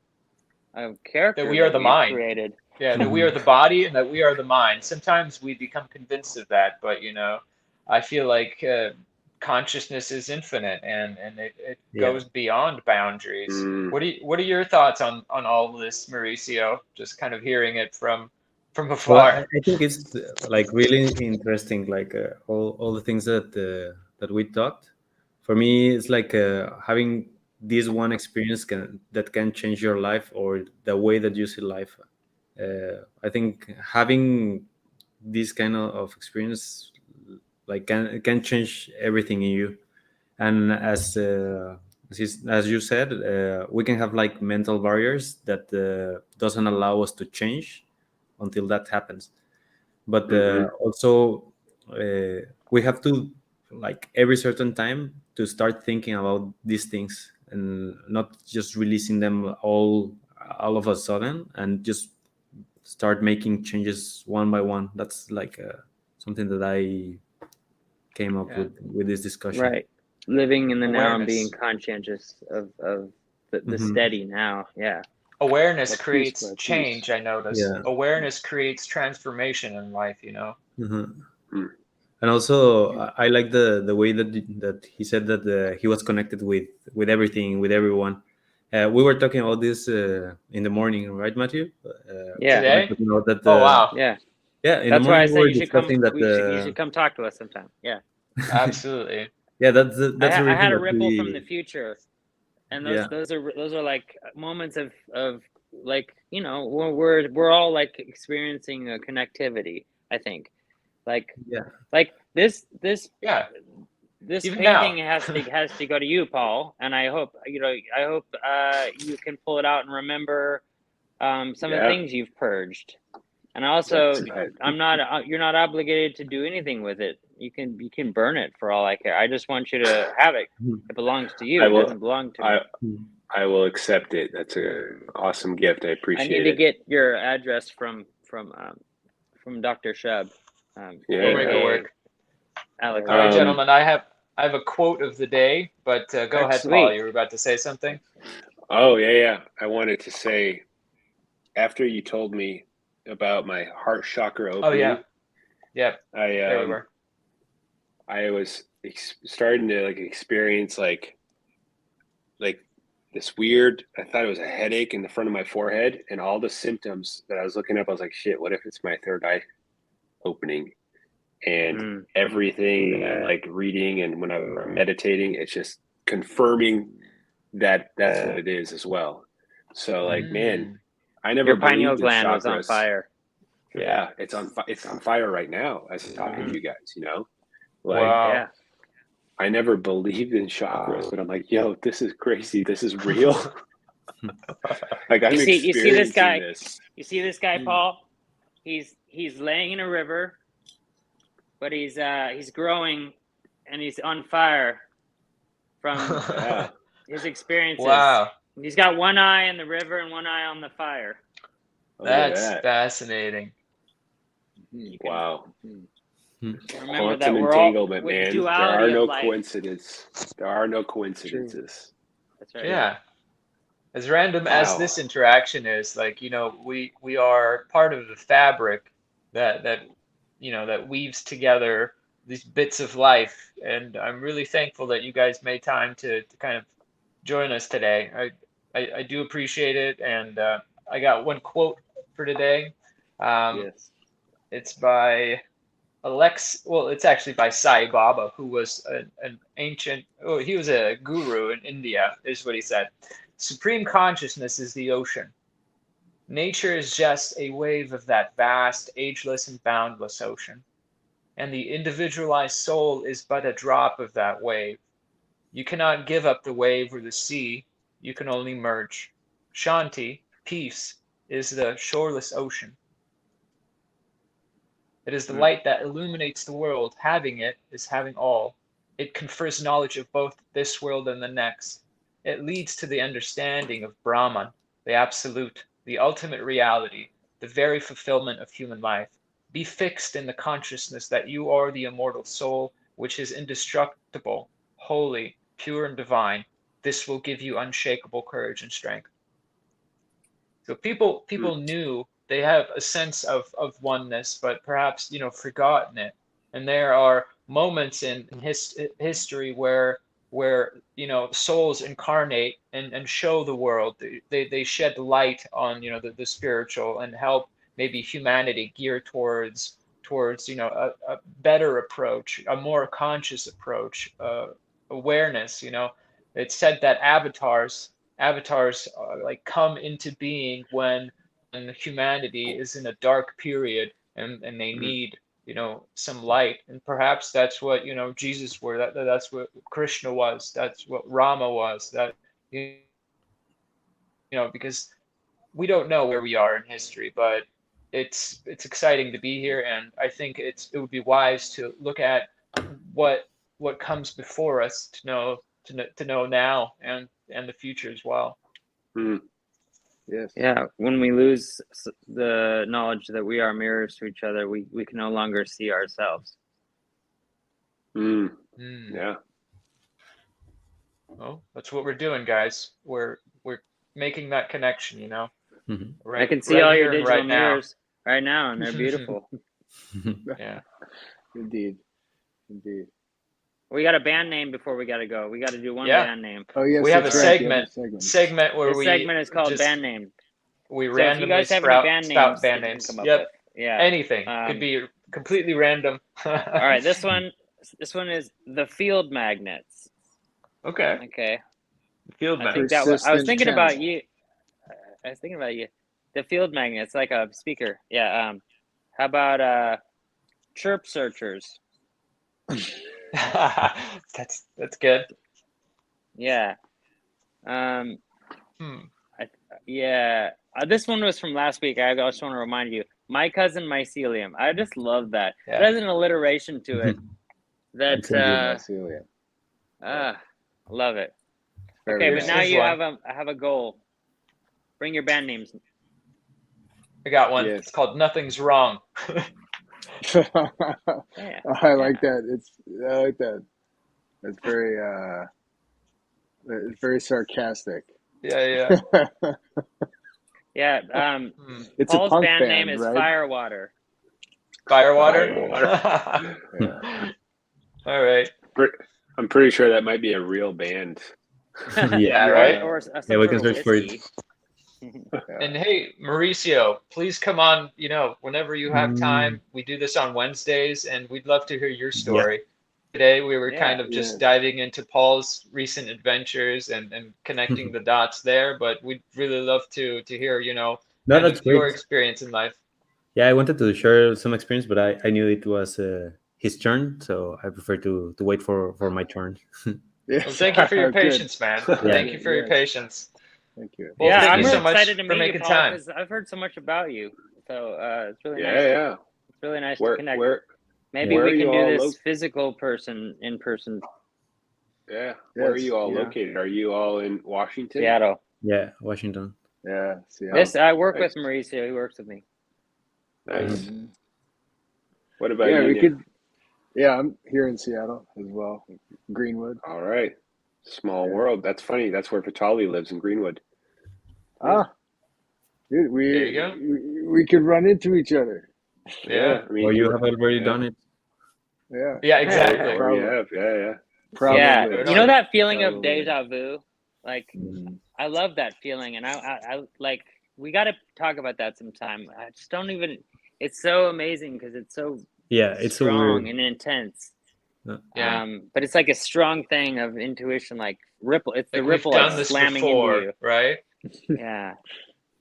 that character we are that the we've mind. created. Yeah, that we are Mhm. the body and that we are the mind. Sometimes we become convinced of that, but, you know, I feel like consciousness is infinite, and it Yeah. goes beyond boundaries. Mm. What are your thoughts on all of this, Mauricio? Just kind of hearing it from Well, afar. I think it's like really interesting, like all the things that we talked. For me, it's like having this one experience that can change your life or the way that you see life. I think having this kind of experience like can change everything in you. And as you said, we can have like mental barriers that doesn't allow us to change until that happens. But Mm-hmm. also we have to like every certain time to start thinking about these things and not just releasing them all of a sudden, and just start making changes one by one. That's like something that I came up Yeah, with this discussion. Right. Living in the now and being awareness. conscientious of the Hmm. steady now. Yeah. Awareness But piece creates by piece. change, I notice. Yeah. Awareness creates transformation in life, you know? Hmm. Mm. And also, I like the way that he said that he was connected with everything, with everyone. We were talking about this in the morning, right, Matthew? Yeah. We were Today? talking about that. Oh, wow. Yeah. Yeah, in the That's why I morning we said were you should come. discussing that. You should come talk to us sometime. Yeah. Absolutely. Yeah, that's the I reason had a that ripple from the we. future, and Yeah. those are like moments of like, we're all like experiencing a connectivity, I think. Like Yeah. like this Yeah, this even painting now. has to go to you, Paul, and I hope you can pull it out and remember some of the Yeah. things you've purged. And also, That's- you're not obligated to do anything with it. You can burn it for all I care. I just want you to have it. It belongs to you. I It will. doesn't belong to me. I will accept it. That's an awesome gift. I I appreciate need to it. get your address from Dr. Shub, Yeah. We'll make it aka work. Alex. All right, Um, gentlemen, I have a quote of the day, but go ahead, Paul. Sweet. You were about to say something. Oh yeah. I wanted to say, after you told me about my heart chakra Oh opening, yeah, yeah. There we I were. I was starting to like experience like this weird. I thought it was a headache in the front of my forehead, and all the symptoms that I was looking up, I was like, shit, what if it's my third eye opening? And everything that I like reading and when I'm meditating, it's just confirming that that's what it is as well. So like, man, I never Your pineal believed in gland was on chakras. fire. Yeah, it's on fire right now as I'm talking to you guys. You know, like Wow. Yeah. I never believed in chakras, but I'm like, yo, this is crazy. This is real. Like I'm You see this experiencing guy. this. You see this guy, Paul? He's laying in a river, but he's growing, and he's on fire from Yeah. his experiences. Wow, He's got one eye in the river and one eye on the fire. Look at that's that. fascinating. You can Wow. remember that Quantum we're all entanglement, with man. There duality are of no life. coincidences. There are no coincidences. That's right. Yeah. As random as Wow. this interaction is, like, we are part of the fabric that that weaves together these bits of life, and I'm really thankful that you guys made time to kind of join us today. I do appreciate it, and I got one quote for today. Yes. It's by it's actually by Sai Baba, who was an ancient, oh, he was a guru in India, is what he said. Supreme consciousness is the ocean. Nature is just a wave of that vast, ageless, and boundless ocean. And the individualized soul is but a drop of that wave. You cannot give up the wave or the sea, you can only merge. Shanti, peace, is the shoreless ocean. It is the light that illuminates the world. Having it is having all. It confers knowledge of both this world and the next. It leads to the understanding of Brahman, the absolute, the ultimate reality, the very fulfillment of human life. Be fixed in the consciousness that you are the immortal soul, which is indestructible, holy, pure, and divine. This will give you unshakable courage and strength. So people knew they have a sense of oneness, but perhaps forgotten it. And there are moments in history where souls incarnate and show the world. They shed light on the spiritual and help maybe humanity gear towards a better approach, a more conscious approach, awareness. It's said that avatars like come into being when humanity is in a dark period and they need some light, and perhaps that's what Jesus were, that's what Krishna was, that's what Rama was, that because we don't know where we are in history, but it's exciting to be here, and I think it would be wise to look at what comes before us to know now and the future as well. Yes. Yeah, when we lose the knowledge that we are mirrors to each other, we can no longer see ourselves. Yeah. Well, that's what we're doing, guys. We're making that connection, right, I can see all your here and digital right now. mirrors right now, and they're beautiful. Yeah. Indeed. We got a band name before we got to go. We got to do one Yeah. band name. Oh yes, We have a that's right. segment where This we segment is called just band name. we So if randomly you guys have any band spout names band that you names. can come up Yep. with, yeah, Anything could be completely random. All right, this one is the Field Magnets. Okay. Field I magnets. think I was thinking about channel. you. I was thinking about you. The Field Magnets, like a speaker. Yeah. How about chirp searchers. That's good. Yeah. Yeah. This one was from last week. I just want to remind you. My cousin Mycelium. I just love that. Yeah. It has an alliteration to it. That Mycelial. I love it. Very Okay, nice. but now Here's you one. have a goal. Bring your band names. I got one. Yes. It's called Nothing's Wrong. Yeah. I like that. I like that. It's very sarcastic. Yeah. Yeah. It's Paul's a punk band name is right? Firewater. Firewater? Yeah. All right. I'm pretty sure that might be a real band. Yeah, right? Or Yeah, we can search for it. And hey, Mauricio, please come on, whenever you have time. We do this on Wednesdays, and we'd love to hear your story. Today, we were kind of just diving into Paul's recent adventures and connecting the dots there, but we'd really love to hear, That's your great. experience in life. Yeah, I wanted to share some experience, but I knew it was his turn, so I prefer to wait for my turn. Well, thank you for your patience, man. Thank you for your patience. Thank you. Well, Yeah, thank I'm you really so much excited to for meet you, making Paul, time. because I've heard so much about you. So it's really nice. Yeah. It's really nice to connect. Maybe where we are can you do all this physical in person. Yeah. Where are you all located? Are you all in Washington? Seattle. Yeah, Washington. Yeah. Seattle. I work with Mauricio. He works with me. Nice. What about Yeah, you? we could. Yeah, I'm here in Seattle as well, Greenwood. All right. Small world. That's funny. That's where Vitali lives, in Greenwood. Ah, dude, There you go. we could run into each other. Yeah. I mean, Or you have already done it. Yeah. Yeah, exactly. Or we have. Yeah. Probably. Yeah, you know that feeling of Probably. deja vu? Like, I love that feeling, and I like. We got to talk about that sometime. I just don't even. It's so amazing because it's so it's so strong weird. and intense. Yeah. But it's like a strong thing of intuition, like ripple. It's the Like ripple we've like done this slamming before, into you. right? Yeah.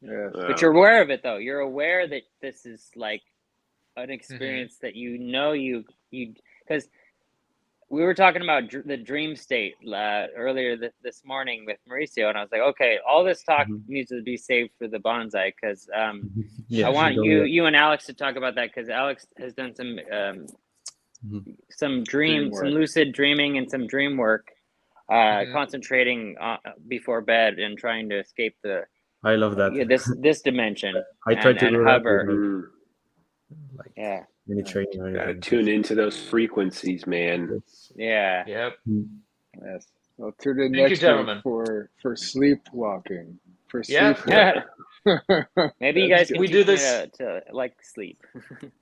Yeah. But you're aware of it though. You're aware that this is like an experience that you because we were talking about the dream state earlier this morning with Mauricio, and I was like, okay, all this talk needs to be saved for the bonsai because I want you and Alex to talk about that because Alex has done some lucid dreaming and some dream work, concentrating before bed and trying to escape I love that. this dimension. I try to do hover. that. Many training. Gotta tune into those frequencies, man. Yeah. Yep. Yes. Well, tune in Thank you, next gentlemen. week for sleepwalking. For Yeah. sleep. Maybe you guys can we teach do me this. to like sleep.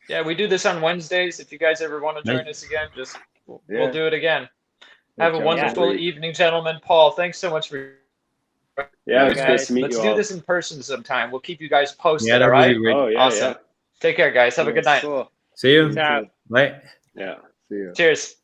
Yeah, we do this on Wednesdays. If you guys ever want to join us again, we'll do it again. Have a wonderful evening, gentlemen. Paul, thanks so much for. Yeah, it's nice to meet Let's you do all. this in person sometime. We'll keep you guys posted. Yeah, all right. Oh yeah. Awesome. Take care, guys. Have a good night. Cool. See you. Peace out. Bye. Yeah. See you. Cheers.